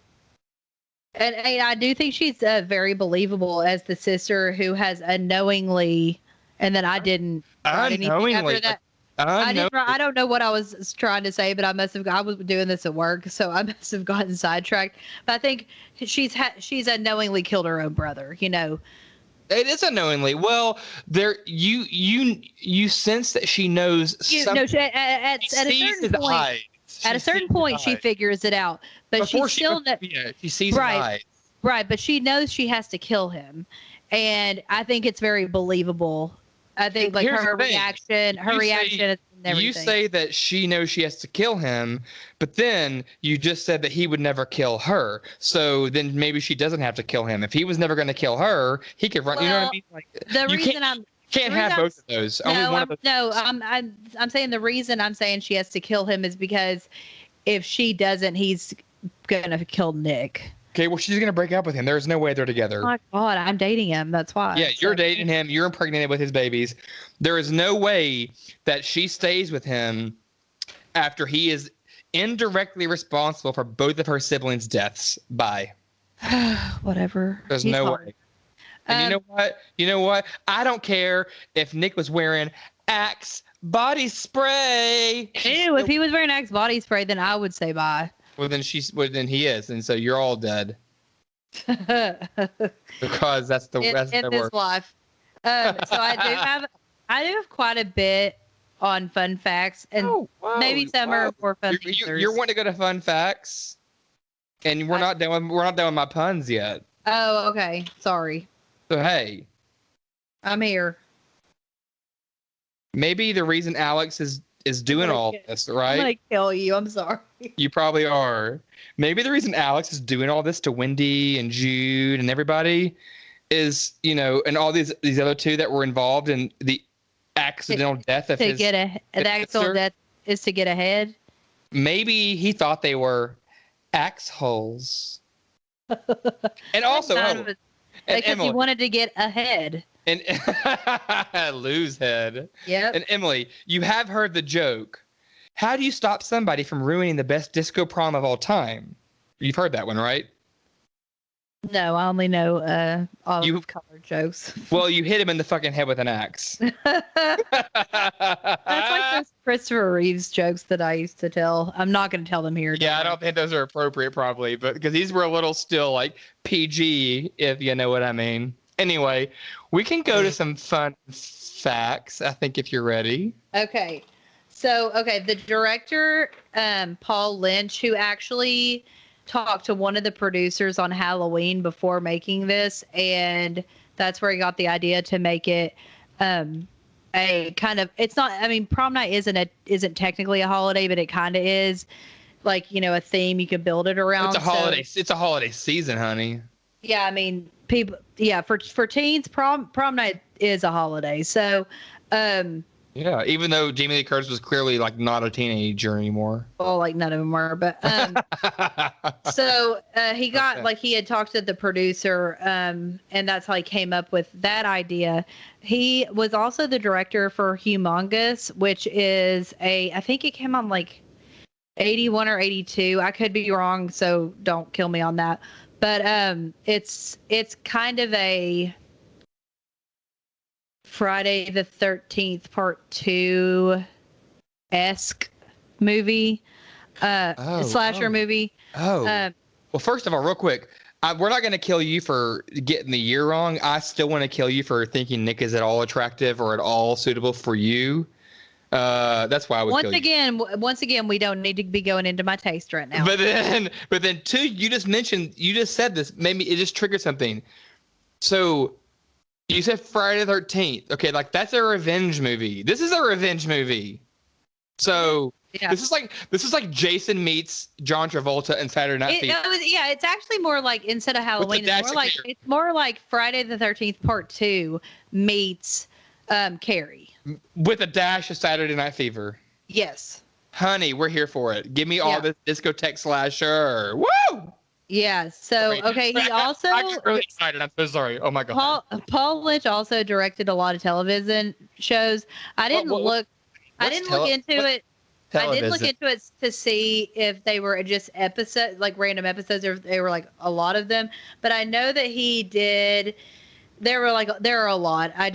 And I do think she's very believable as the sister who has unknowingly, and then I didn't write anything after that. I don't know what I was trying to say, but I was doing this at work, so I must have gotten sidetracked. But I think she's unknowingly killed her own brother. You know, it is unknowingly. Well, you sense that she knows something. At a certain point, she figures it out, but she sees right, right. But she knows she has to kill him, and I think it's very believable. I think like her reaction, and everything. You say that she knows she has to kill him, but then you just said that he would never kill her. So then maybe she doesn't have to kill him. If he was never going to kill her, he could run. Well, you know what I mean? Like can't have both of those. I'm saying the reason I'm saying she has to kill him is because if she doesn't, he's gonna kill Nick. Okay, well, she's gonna break up with him. There's no way they're together. Oh my God, I'm dating him. That's why. Yeah, you're dating him. You're impregnated with his babies. There is no way that she stays with him after he is indirectly responsible for both of her siblings' deaths. Bye. Whatever. There's no way. And you know what? I don't care if Nick was wearing Axe body spray. Ew, if he was wearing Axe body spray, then I would say bye. Well, then then he is, and so you're all dead because that's in the this worst. life. So I do have quite a bit on fun facts, and maybe some are more fun than others. You're wanting to go to fun facts, and we're not done with my puns yet. Oh, okay. Sorry. So hey, I'm here. Maybe the reason Alex is doing all this, right? I'm gonna kill you. I'm sorry. You probably are. Maybe the reason Alex is doing all this to Wendy and Jude and everybody is, and all these other two that were involved in the accidental death of his the accidental death is to get ahead. Maybe he thought they were axe holes. And also, because he wanted to get ahead. And lose head. Yeah. And Emily, you have heard the joke. How do you stop somebody from ruining the best disco prom of all time? You've heard that one, right? No, I only know all of colored jokes. Well, you hit him in the fucking head with an axe. That's like those Christopher Reeves jokes that I used to tell. I'm not going to tell them here. Yeah, I don't think those are appropriate, probably, but because these were a little still like PG, if you know what I mean. Anyway, we can go to some fun facts, I think, if you're ready. Okay. So, the director, Paul Lynch, who actually talked to one of the producers on Halloween before making this, and that's where he got the idea to make it a kind of, it's not, I mean, prom night isn't technically a holiday, but it kind of is, like, a theme you could build it around. It's a holiday. It's a holiday season, honey. Yeah, I mean, people. Yeah, for teens, prom night is a holiday. So, yeah, even though Jamie Lee Curtis was clearly like not a teenager anymore. Well, like none of them were, but so he got he had talked to the producer, and that's how he came up with that idea. He was also the director for Humongous, which is I think it came on like 81 or 82. I could be wrong, so don't kill me on that. But it's kind of a Friday the 13th Part 2 esque movie, slasher movie. Well, first of all, real quick, we're not going to kill you for getting the year wrong. I still want to kill you for thinking Nick is at all attractive or at all suitable for you. That's why I would kill you. Once again, we don't need to be going into my taste right now. But then two, you just said this, it just triggered something. So you said Friday the 13th. Okay, like that's a revenge movie. This is a revenge movie. So yeah. This is like Jason meets John Travolta and Saturday Night Fever. It's actually more like, instead of Halloween, it's more like Friday the 13th Part 2 meets Carrie. With a dash of Saturday Night Fever. Yes. Honey, we're here for it. Give me all this discotheque slasher. Woo! Yeah. So, okay. He also. I get really excited. I'm so sorry. Oh my God. Paul Lynch also directed a lot of television shows. I didn't look into it. I didn't look into it to see if they were just episodes, like random episodes, or if they were like a lot of them. But I know that he did. There are a lot. I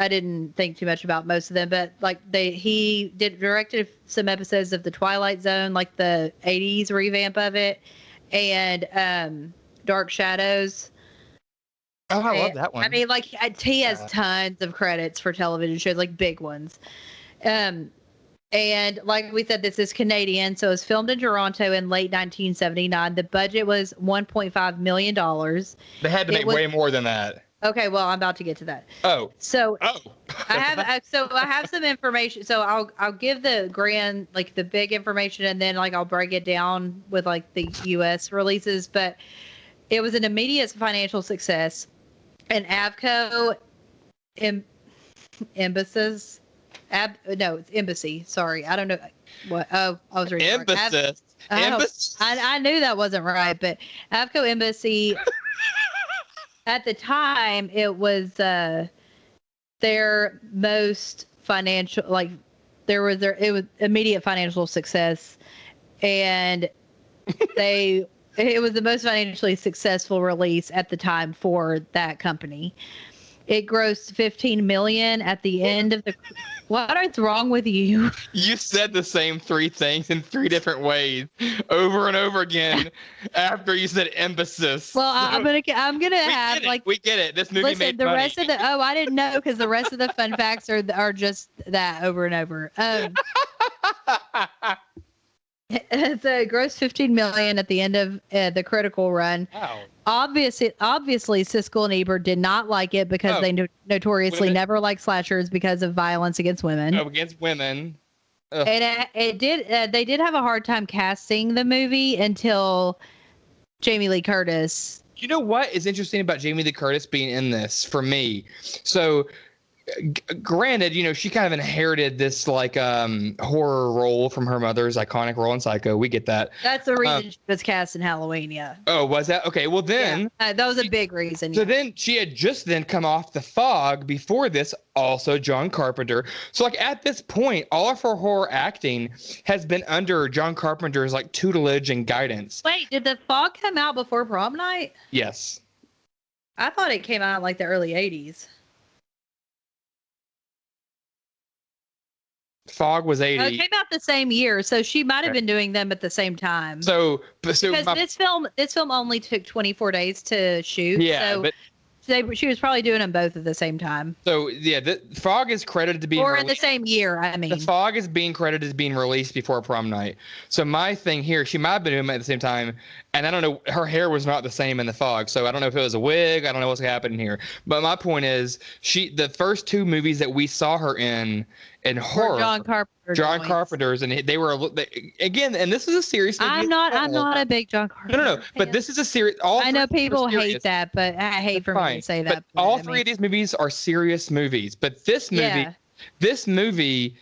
didn't think too much about most of them, but he directed some episodes of The Twilight Zone, like the 80s revamp of it, and Dark Shadows. Oh, I love that one. I mean, he has tons of credits for television shows, like big ones. And like we said, this is Canadian, so it was filmed in Toronto in late 1979. The budget was $1.5 million. They had to make way more than that. Okay, well, I'm about to get to that. I have some information. So I'll give the grand, the big information, and then I'll break it down with the U.S. releases. But it was an immediate financial success, and Avco Embassies. It's Embassy. Sorry, I don't know what. Oh, I was reading. Embassy. I knew that wasn't right, but Avco Embassy. At the time, it was their most financial, it was immediate financial success, and it was the most financially successful release at the time for that company. It grossed 15 million at the end of the. What is wrong with you? You said the same three things in three different ways over and over again after you said emphasis. Well, I'm gonna have like we get it. This movie listen. made The money. rest of the I didn't know because the rest of the fun facts are just that over and over. So it grossed 15 million at the end of the critical run. Wow. Obviously, Siskel and Ebert did not like it because they notoriously never like slashers because of violence against women. Oh, against women. Ugh. And it did. They did have a hard time casting the movie until Jamie Lee Curtis. You know what is interesting about Jamie Lee Curtis being in this for me? So, granted, you know, she kind of inherited this like horror role from her mother's iconic role in Psycho. We get that. That's the reason she was cast in Halloween. Yeah. Oh, was that okay? Well, then that was a big reason. So then she had just then come off The Fog. Before this, also John Carpenter. So like at this point, all of her horror acting has been under John Carpenter's like tutelage and guidance. Wait, did The Fog come out before Prom Night? Yes. I thought it came out in like the early 80s. Fog was 80. It came out the same year, so she might have been doing them at the same time. So because this film only took 24 days to shoot. Yeah, so she was probably doing them both at the same time. So yeah, the Fog is credited to being or in the same year. I mean, The Fog is being credited as being released before Prom Night. So my thing here, she might have been doing them at the same time, and I don't know. Her hair was not the same in The Fog, so I don't know if it was a wig. I don't know what's happening here. But my point is, the first two movies that we saw her in horror, John Carpenter's, and they were again. And this is a serious movie. I'm not a big John Carpenter. No. But this is a serious. I know people hate that, but I hate for me to say that. But all three of these movies are serious movies. But this movie,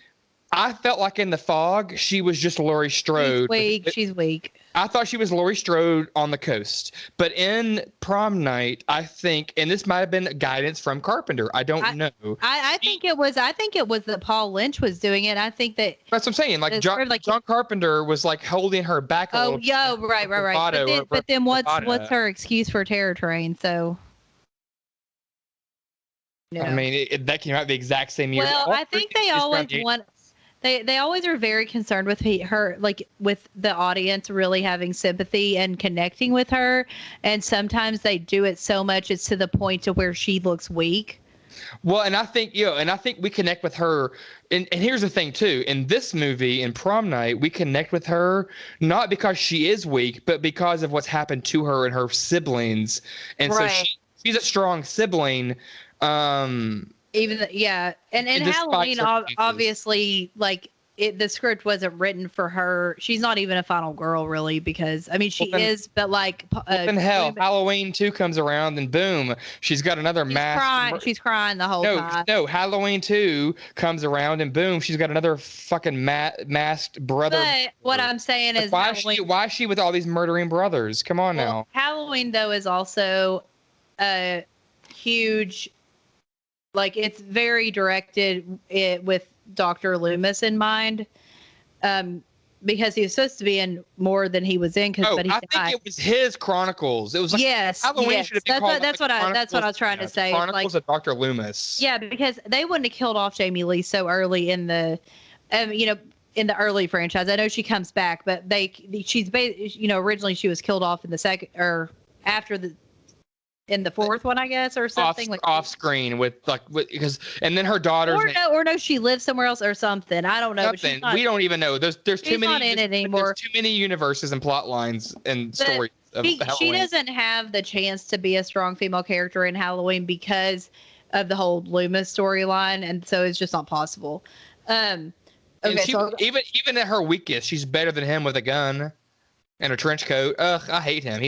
I felt like in The Fog, she was just Laurie Strode. She's weak. I thought she was Laurie Strode on the coast. But in Prom Night, I think, and this might have been guidance from Carpenter. I don't know. I think it was that Paul Lynch was doing it. I think that's what I'm saying. Like John Carpenter was like holding her back a little. Oh, yeah, right. But then what's her excuse for Terror Train? So. No. I mean, that came out the exact same year. Well, I think they always want. They always are very concerned with her, like with the audience really having sympathy and connecting with her. And sometimes they do it so much it's to the point to where she looks weak. Well, and I think we connect with her. And here's the thing too. In this movie, in Prom Night, we connect with her not because she is weak, but because of what's happened to her and her siblings. And so she's a strong sibling. And Halloween, obviously, like the script wasn't written for her. She's not even a final girl, really, because she is, but like. Halloween 2 comes around and boom, she's got another mask. She's crying the whole time. No, Halloween 2 comes around and boom, she's got another fucking masked brother. But what I'm saying is, why is she with all these murdering brothers? Come on now. Halloween though is also a huge. Like, it's very directed with Dr. Loomis in mind, because he was supposed to be in more than he was in. But I think it was his Chronicles. It was like Halloween should have been called. That's what I was trying to say. Chronicles of Dr. Loomis. Yeah, because they wouldn't have killed off Jamie Lee so early in the, in the early franchise. I know she comes back, but originally she was killed off in the second or after in the fourth one, I guess, or something off screen because and then her daughter's or no, she lives somewhere else or something. I don't know. Nothing. We don't even know. There's too many. Not in it anymore. There's too many universes and plot lines and stories. She doesn't have the chance to be a strong female character in Halloween because of the whole Loomis storyline, and so it's just not possible. Even at her weakest, she's better than him with a gun and a trench coat. Ugh, I hate him.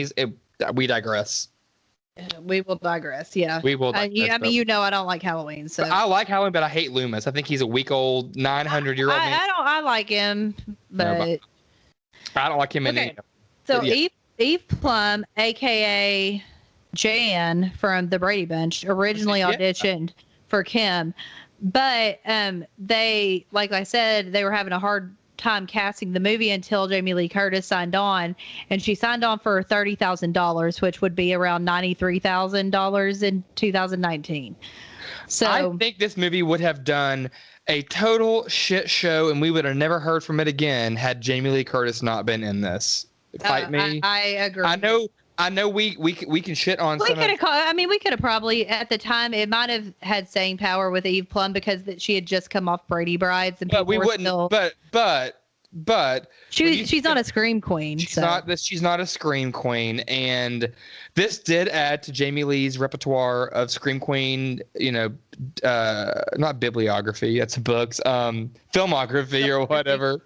We digress. We will digress. Yeah, we will. I don't like Halloween. So I like Halloween, but I hate Loomis. I think he's a weak old 900-year-old man. I like him, but I don't like him in any. So Eve Plum, aka Jan from the Brady Bunch, originally auditioned for Kim, but they, like I said, they were having a hard time casting the movie until Jamie Lee Curtis signed on, and she signed on for $30,000, which would be around $93,000 in 2019. So I think this movie would have done a total shit show, and we would have never heard from it again had Jamie Lee Curtis not been in this. Fight me. I agree. I know. We can shit on. We could have. I mean, we could have probably at the time. It might have had staying power with Eve Plum because she had just come off Brady Brides, and but we wouldn't. Still, but she's not a scream queen. She's not a scream queen, and this did add to Jamie Lee's repertoire of scream queen. You know, not bibliography. That's books. Filmography or whatever.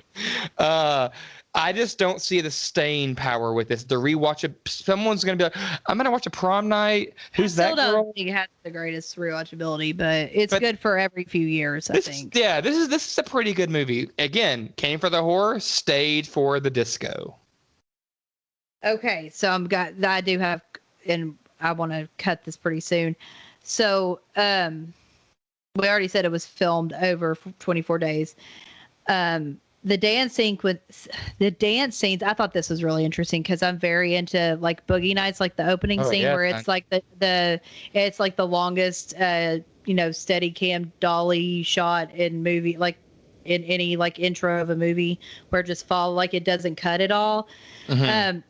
I just don't see the staying power with this. The rewatch it, someone's gonna be like, "I'm gonna watch a Prom Night." Who's that girl? I don't think it has the greatest rewatchability, but it's good for every few years. I think. This is a pretty good movie. Again, came for the horror, stayed for the disco. Okay, so I do have, and I want to cut this pretty soon. So, we already said it was filmed over 24 days. The dance scenes, I thought this was really interesting because I'm very into like Boogie Nights, like the opening scene where it's like it's like the longest steady cam dolly shot in movie, like in any like intro of a movie where it just like it doesn't cut at all.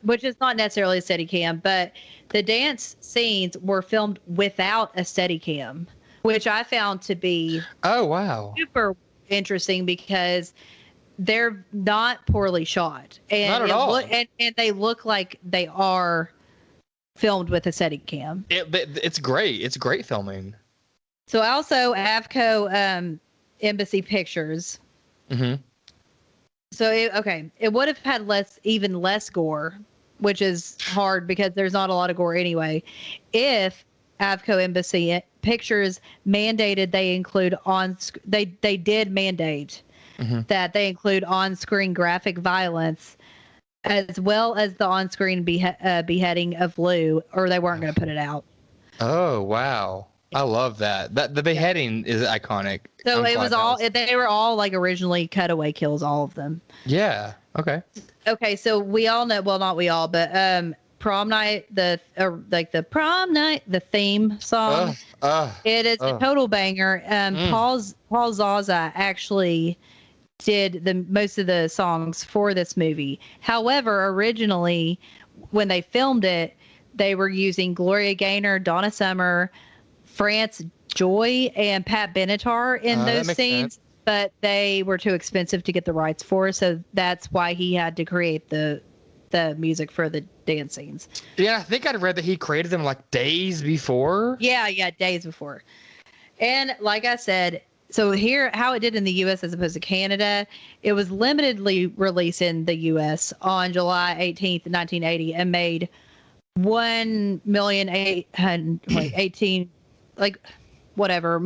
Which is not necessarily a steady cam, but the dance scenes were filmed without a steady cam, which I found to be super interesting because they're not poorly shot, and not at all. And they look like they are filmed with a steady cam. It's great. It's great filming. So also Avco Embassy Pictures. Mm-hmm. So it would have had even less gore, which is hard because there's not a lot of gore anyway. If Avco Embassy Pictures mandated they include they did mandate that they include on-screen graphic violence as well as the on-screen beheading of Lou, or they weren't going to put it out. Oh, wow. I love that. The beheading is iconic. So it was they were all like originally cutaway kills, all of them. Yeah. Okay. Okay. So we all know, well, not we all, but Prom Night, the Prom Night, the theme song, it is a total banger. Paul Zaza actually did most of the songs for this movie. However, originally when they filmed it, they were using Gloria Gaynor, Donna Summer, France Joy, and Pat Benatar in those scenes, but they were too expensive to get the rights for, so that's why he had to create the music for the dance scenes. Yeah, I think I'd read that he created them like days before. Yeah, days before. And like I said, so here, how it did in the U.S. as opposed to Canada, it was limitedly released in the U.S. on July 18th, 1980, and made 1,818,000, like whatever, it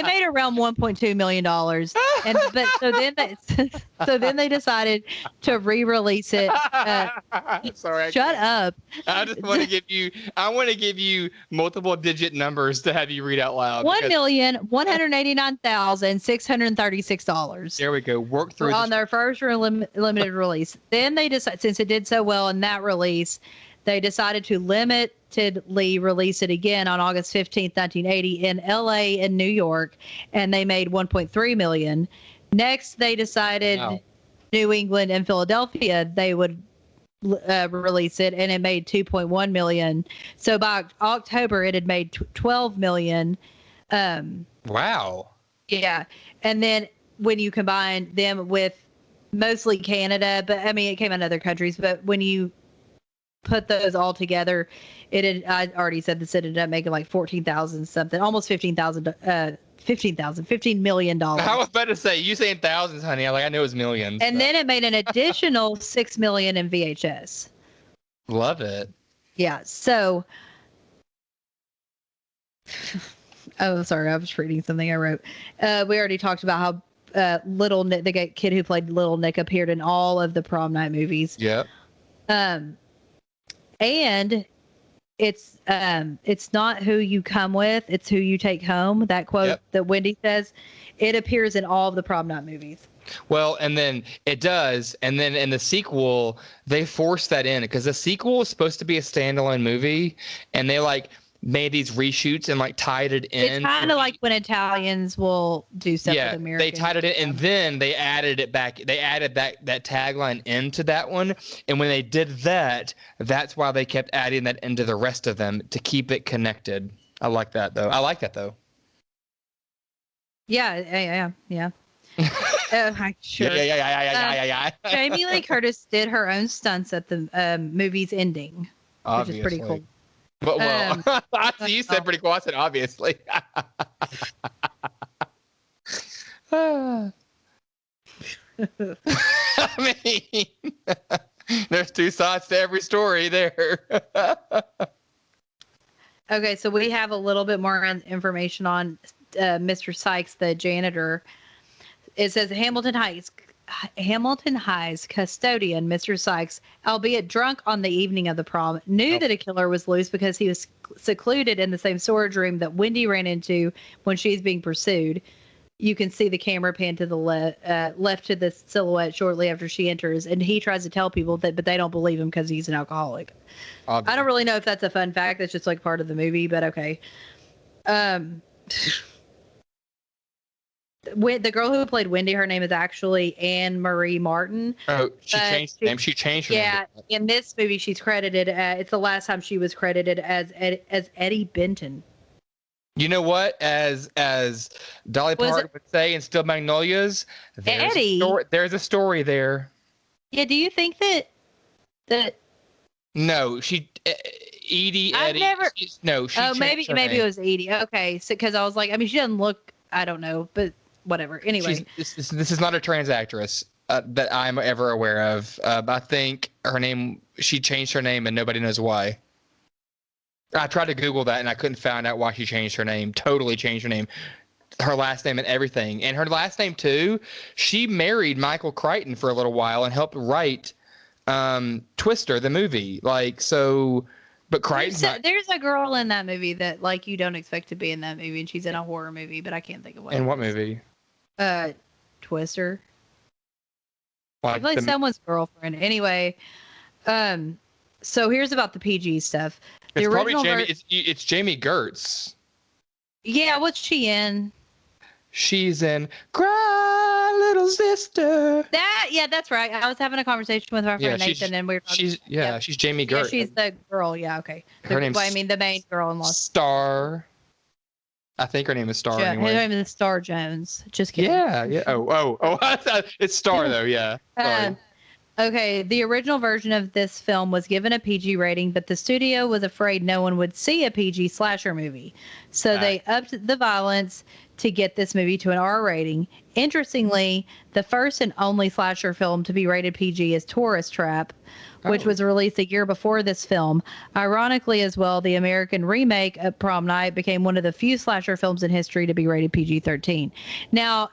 made around $1.2 million, so then they decided to re-release it. Sorry, shut up. I just want to give you multiple digit numbers to have you read out loud. $1,189,636. There we go. Work through on their first limited release. Then they decided, since it did so well in that release, they decided to limitedly release it again on August 15th, 1980 in LA and New York, and they made 1.3 million. Next, they decided New England and Philadelphia, they would release it, and it made 2.1 million. So by October, it had made 12 million. Wow. Yeah. And then when you combine them with mostly Canada, but I mean, it came in other countries, but when you put those all together, I already said this, it ended up making like 14,000 something, almost 15,000, $15 million. I was about to say, you saying thousands, honey. I knew it was millions. And then it made an additional 6 million in VHS. Love it. Yeah. So, oh, sorry. I was reading something I wrote. We already talked about how Little Nick, the kid who played Little Nick, appeared in all of the Prom Night movies. Yeah. And it's not who you come with, it's who you take home. That quote Yep. that Wendy says, it appears in all of the Prom Night movies. Well, and then it does, and then in the sequel, they forced that in because the sequel is supposed to be a standalone movie, and they like made these reshoots and like tied it in. It's kind of like when Italians will do stuff with Yeah, Americans. they tied it in, and then they added it back. They added that tagline into that one, and when they did that, that's why they kept adding that into the rest of them to keep it connected. I like that though. Yeah. Sure. Yeah. Jamie Lee Curtis did her own stunts at the movie's ending, which is pretty cool. Well, you said pretty cool. I said obviously. I mean, there's two sides to every story there. Okay, so we have a little bit more information on Mr. Sykes, the janitor. It says Hamilton High's custodian, Mr. Sykes, albeit drunk on the evening of the prom, knew that a killer was loose because he was secluded in the same storage room that Wendy ran into when she's being pursued. You can see the camera pan to the left to the silhouette shortly after she enters, and he tries to tell people that, but they don't believe him because he's an alcoholic. Obviously. I don't really know if that's a fun fact. That's just like part of the movie, but okay. The girl who played Wendy, her name is actually Anne Marie Martin. Oh, she changed her name. She changed her name. Yeah, in this movie, she's credited. It's the last time she was credited as Eddie Benton. You know what? As Dolly Parton would say in Still Magnolias, there's a story there. Yeah. Do you think that? No, Edie. Eddie. Maybe it was Edie. Okay, so because I was like, I mean, she doesn't look. I don't know, but whatever. Anyway, this is not a trans actress that I'm ever aware of. I think she changed her name and nobody knows why. I tried to Google that and I couldn't find out why she changed her name. Totally changed her name, her last name and everything. And her last name too. She married Michael Crichton for a little while and helped write Twister, the movie. But Crichton. There's a girl in that movie that like you don't expect to be in that movie, and she's in a horror movie, but I can't think of what. In what movie? Twister. Like someone's girlfriend. Anyway, so here's about the PG stuff. It's probably Jamie. It's Jamie Gertz. Yeah, what's she in? She's in Cry Little Sister. That's right. I was having a conversation with my friend Nathan, and we were talking. She's Jamie Gertz. Yeah, she's the girl. Yeah, okay. Her name's the main girl in Lost. Star. I think her name is Star. Anyway. Her name is Star Jones. Just kidding. Yeah. Oh. It's Star though. Yeah. Sorry. Okay, the original version of this film was given a PG rating, but the studio was afraid no one would see a PG slasher movie. So they upped the violence to get this movie to an R rating. Interestingly, the first and only slasher film to be rated PG is Tourist Trap, which was released a year before this film. Ironically as well, the American remake of Prom Night became one of the few slasher films in history to be rated PG-13. Now,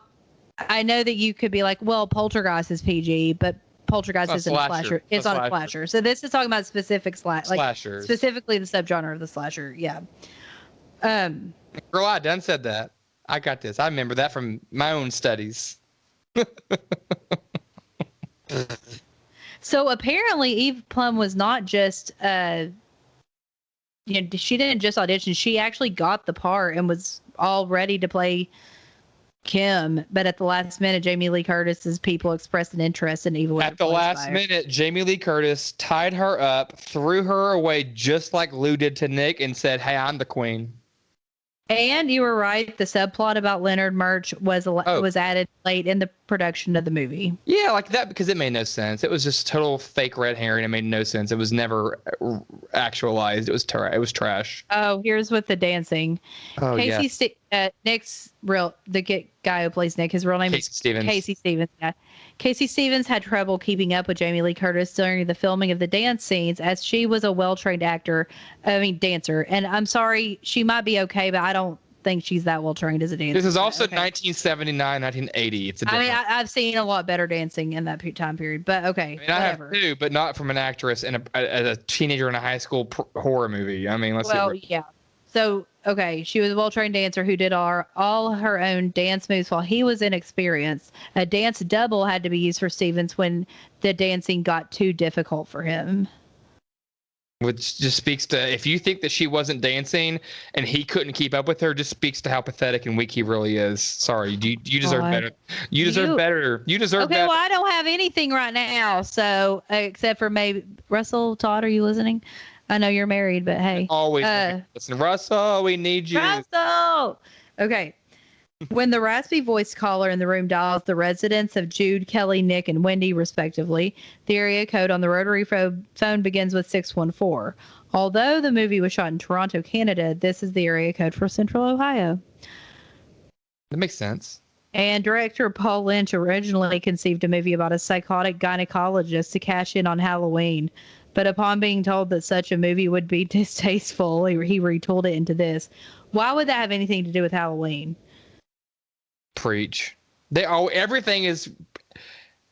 I know that you could be like, well, Poltergeist is PG, but Poltergeist isn't a slasher. It's not a slasher. So this is talking about specific slashers, specifically the subgenre of the slasher. Yeah. Girl, I done said that. I got this. I remember that from my own studies. So apparently Eve Plum was not just, she didn't just audition. She actually got the part and was all ready to play Kim, but at the last minute, Jamie Lee Curtis's people expressed an interest in Eva. At the last minute, Jamie Lee Curtis tied her up, threw her away just like Lou did to Nick, and said, "Hey, I'm the queen." And you were right. The subplot about Leonard Murch was added late in the production of the movie. Yeah, like that because it made no sense. It was just total fake red herring. It made no sense. It was never actualized. It was trash. Oh, here's with the dancing. Oh, Nick's the guy who plays Nick. His real name is Casey Stevens. Yeah. Casey Stevens had trouble keeping up with Jamie Lee Curtis during the filming of the dance scenes, as she was a well-trained dancer. And I'm sorry, she might be okay, but I don't think she's that well trained as a dancer. This is also 1979, 1980. It's a different. I've seen a lot better dancing in that time period, but okay, I whatever. have too, but not from an actress and as a teenager in a high school horror movie. I mean, yeah. So, okay, she was a well-trained dancer who did all her own dance moves while he was inexperienced. A dance double had to be used for Stevens when the dancing got too difficult for him. Which just speaks to, if you think that she wasn't dancing and he couldn't keep up with her, just speaks to how pathetic and weak he really is. Sorry, you deserve better. You deserve better. You deserve better. Okay, well, I don't have anything right now, so except for maybe Russell, Todd, are you listening? I know you're married, but hey. Always listen. Russell, we need you. Russell! Okay. When the raspy voice caller in the room dials the residence of Jude, Kelly, Nick, and Wendy, respectively, the area code on the rotary phone begins with 614. Although the movie was shot in Toronto, Canada, this is the area code for Central Ohio. That makes sense. And director Paul Lynch originally conceived a movie about a psychotic gynecologist to cash in on Halloween. But upon being told that such a movie would be distasteful, he retooled it into this. Why would that have anything to do with Halloween? Preach. Everything is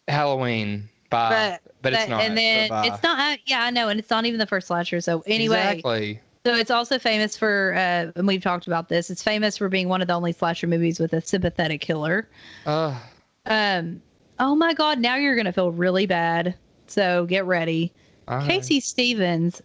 Halloween, but it's not. And then it's not. Yeah, I know, and it's not even the first slasher. So anyway, exactly. So it's also famous for, and we've talked about this. It's famous for being one of the only slasher movies with a sympathetic killer. Oh my God! Now you're gonna feel really bad. So get ready. Casey Stevens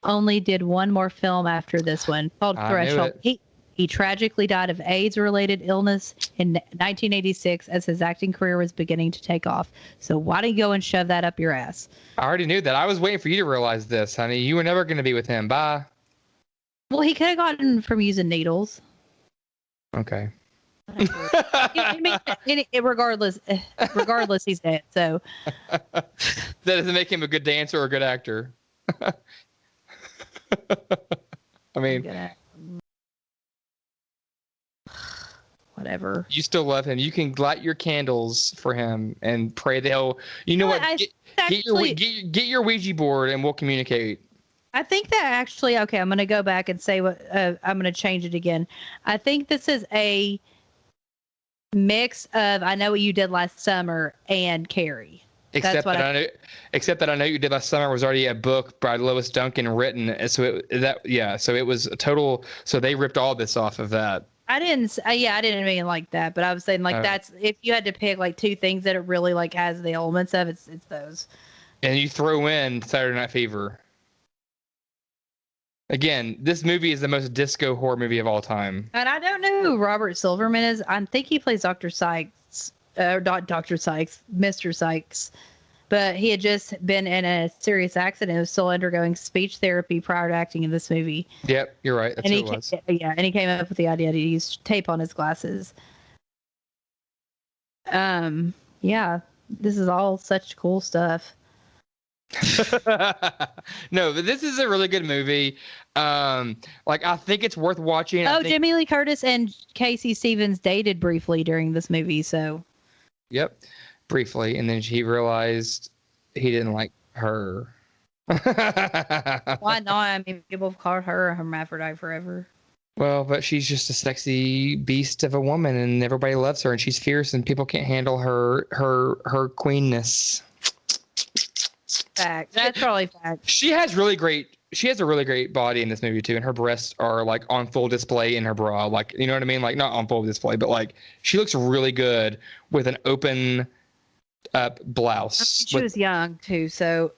only did one more film after this one called Threshold. He tragically died of AIDS-related illness in 1986 as his acting career was beginning to take off. So why don't you go and shove that up your ass? I already knew that. I was waiting for you to realize this, honey. You were never going to be with him. Bye. Well, he could have gotten from using needles. Okay. Regardless, he's dead. So that doesn't make him a good dancer or a good actor. I mean, whatever. You still love him. You can light your candles for him and pray that he'll. You know what? Get your Ouija board and we'll communicate. I think that actually. Okay, I'm going to go back and say what I'm going to change it again. I think this is a mix of I Know What You Did Last Summer and Carrie. Except that I Know You Did Last Summer was already a book by Lois Duncan written, so it was a total. So they ripped all this off of that. I didn't mean like that, but I was saying that's if you had to pick like two things that it really like has the elements of, it's those. And you throw in Saturday Night Fever. Again, this movie is the most disco horror movie of all time. And I don't know who Robert Silverman is. I think he plays Dr. Sykes, not Dr. Sykes, Mr. Sykes. But he had just been in a serious accident and was still undergoing speech therapy prior to acting in this movie. Yep, you're right. That's who it was. Yeah, and he came up with the idea to use tape on his glasses. Yeah, this is all such cool stuff. No, but this is a really good movie. I think it's worth watching. Jamie Lee Curtis and Casey Stevens dated briefly during this movie, so. Yep, briefly, and then he realized he didn't like her. Why not? I mean, people have called her a hermaphrodite forever. Well, but she's just a sexy beast of a woman, and everybody loves her, and she's fierce, and people can't handle her queenness. Fact. That's probably fact. She has a really great body in this movie too, and her breasts are like on full display in her bra. Like, you know what I mean? Like, not on full display, but like she looks really good with an open up blouse. She was young too, so.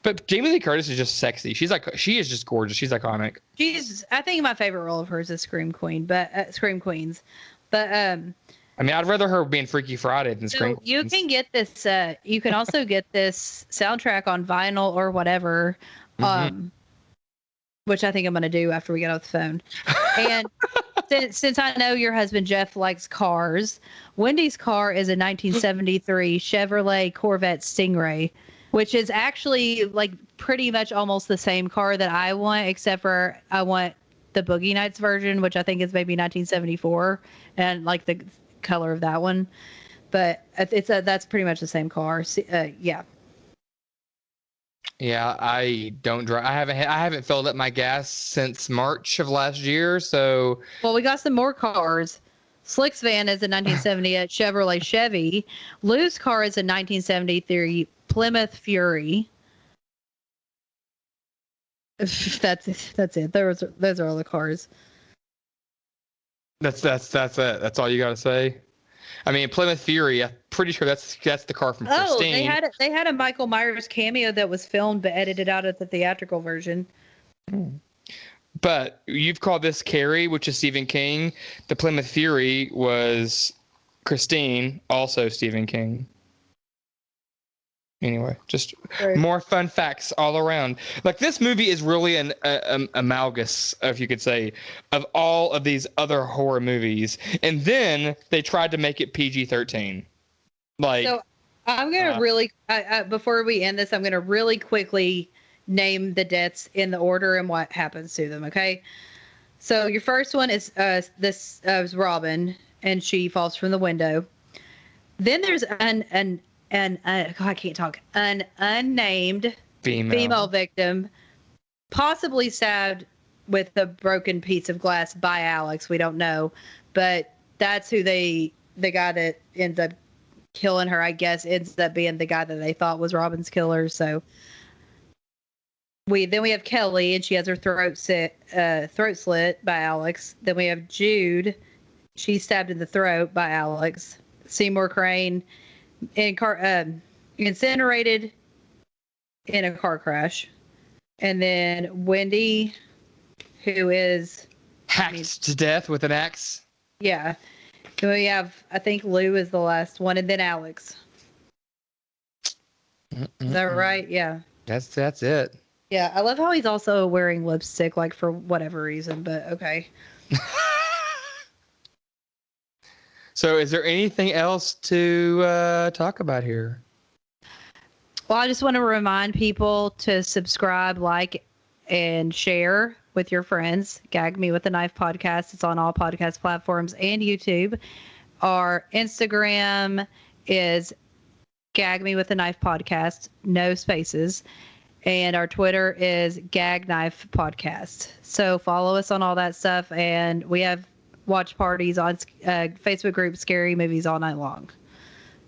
But Jamie Lee Curtis is just sexy. She is just gorgeous. She's iconic. I think my favorite role of hers is Scream Queens, but I mean, I'd rather her be in Freaky Friday than Scream Queens. You can get this. You can also get this soundtrack on vinyl or whatever, which I think I'm going to do after we get off the phone. And since I know your husband Jeff likes cars, Wendy's car is a 1973 Chevrolet Corvette Stingray, which is actually like pretty much almost the same car that I want, except for I want the Boogie Nights version, which I think is maybe 1974, and like the color of that one, but that's pretty much the same car. Yeah. Yeah, I don't drive. I haven't filled up my gas since March of last year. So Well, we got some more cars. Slick's van is a 1978 Chevrolet Chevy. Lou's car is a 1973 Plymouth Fury. That's it. Those are all the cars. that's it. That's all you got to say. I mean, Plymouth Fury. I'm pretty sure that's the car from Oh, Christine. they had a Michael Myers cameo that was filmed but edited out of the theatrical version. But you've called this Carrie, which is Stephen King. The Plymouth Fury was Christine, also Stephen King. Anyway, just more fun facts all around. Like, this movie is really an amalgam, if you could say, of all of these other horror movies. And then they tried to make it PG-13. Like, so I'm gonna really before we end this, I'm gonna really quickly name the deaths in the order and what happens to them. Okay, so your first one is this was Robin, and she falls from the window. Then there's an I can't talk. An unnamed female victim, possibly stabbed with a broken piece of glass by Alex. We don't know, but that's who the guy that ends up killing her, I guess, ends up being the guy that they thought was Robin's killer. So we have Kelly, and she has her throat slit by Alex. Then we have Jude, she's stabbed in the throat by Alex. Seymour Crane, incinerated in a car crash. And then Wendy, who is hacked to death with an axe. Yeah. Then we have, I think Lou is the last one, and then Alex. Is that right? Yeah. That's it. Yeah, I love how he's also wearing lipstick, like, for whatever reason, but okay. So is there anything else to talk about here? Well, I just want to remind people to subscribe, like, and share with your friends. Gag Me with a Knife podcast. It's on all podcast platforms and YouTube. Our Instagram is Gag Me with a Knife podcast, no spaces. And our Twitter is Gag Knife Podcast. So follow us on all that stuff. And we have watch parties on Facebook group Scary Movies All Night Long.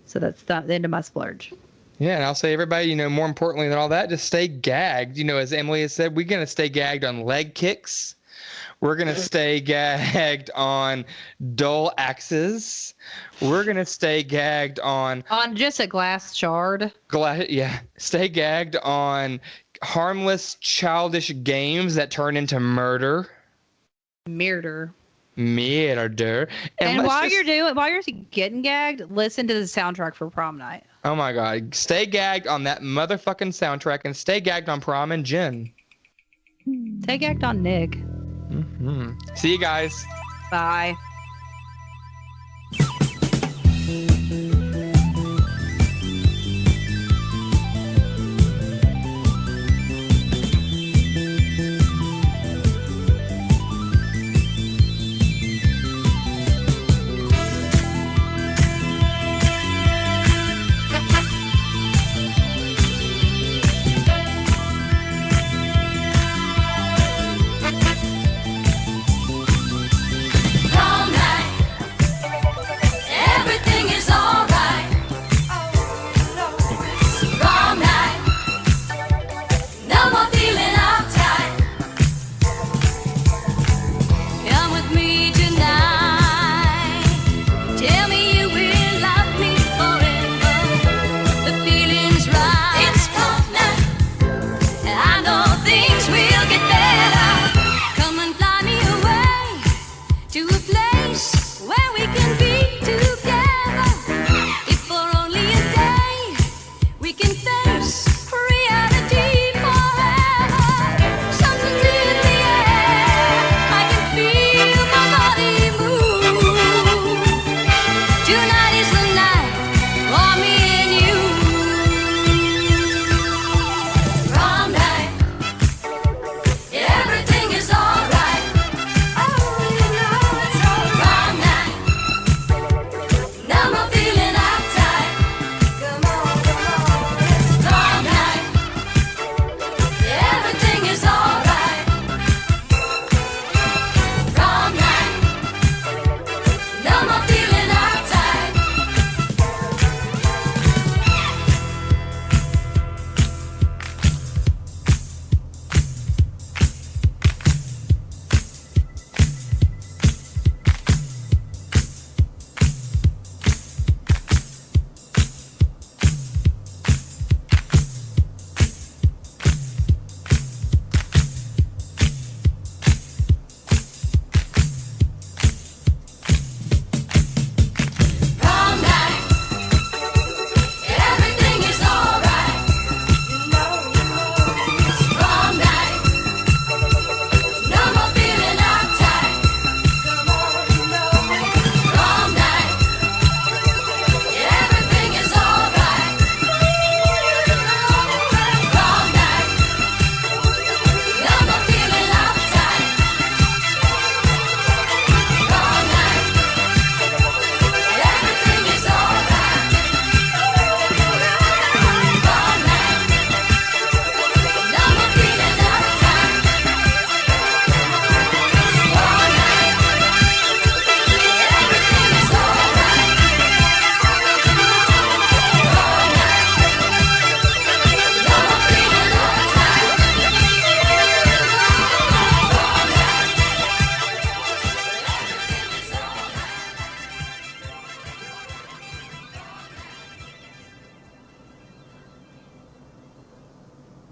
So that's the end of my splurge. Yeah, and I'll say, everybody, more importantly than all that, just stay gagged. As Emily has said, we're going to stay gagged on leg kicks. We're going to stay gagged on dull axes. We're going to stay gagged on just a glass shard. Stay gagged on harmless, childish games that turn into murder. Murder. And while you're getting gagged, listen to the soundtrack for Prom Night. Oh my God. Stay gagged on that motherfucking soundtrack, and stay gagged on Prom and Jen. Stay gagged on Nick. Mm-hmm. See you guys. Bye.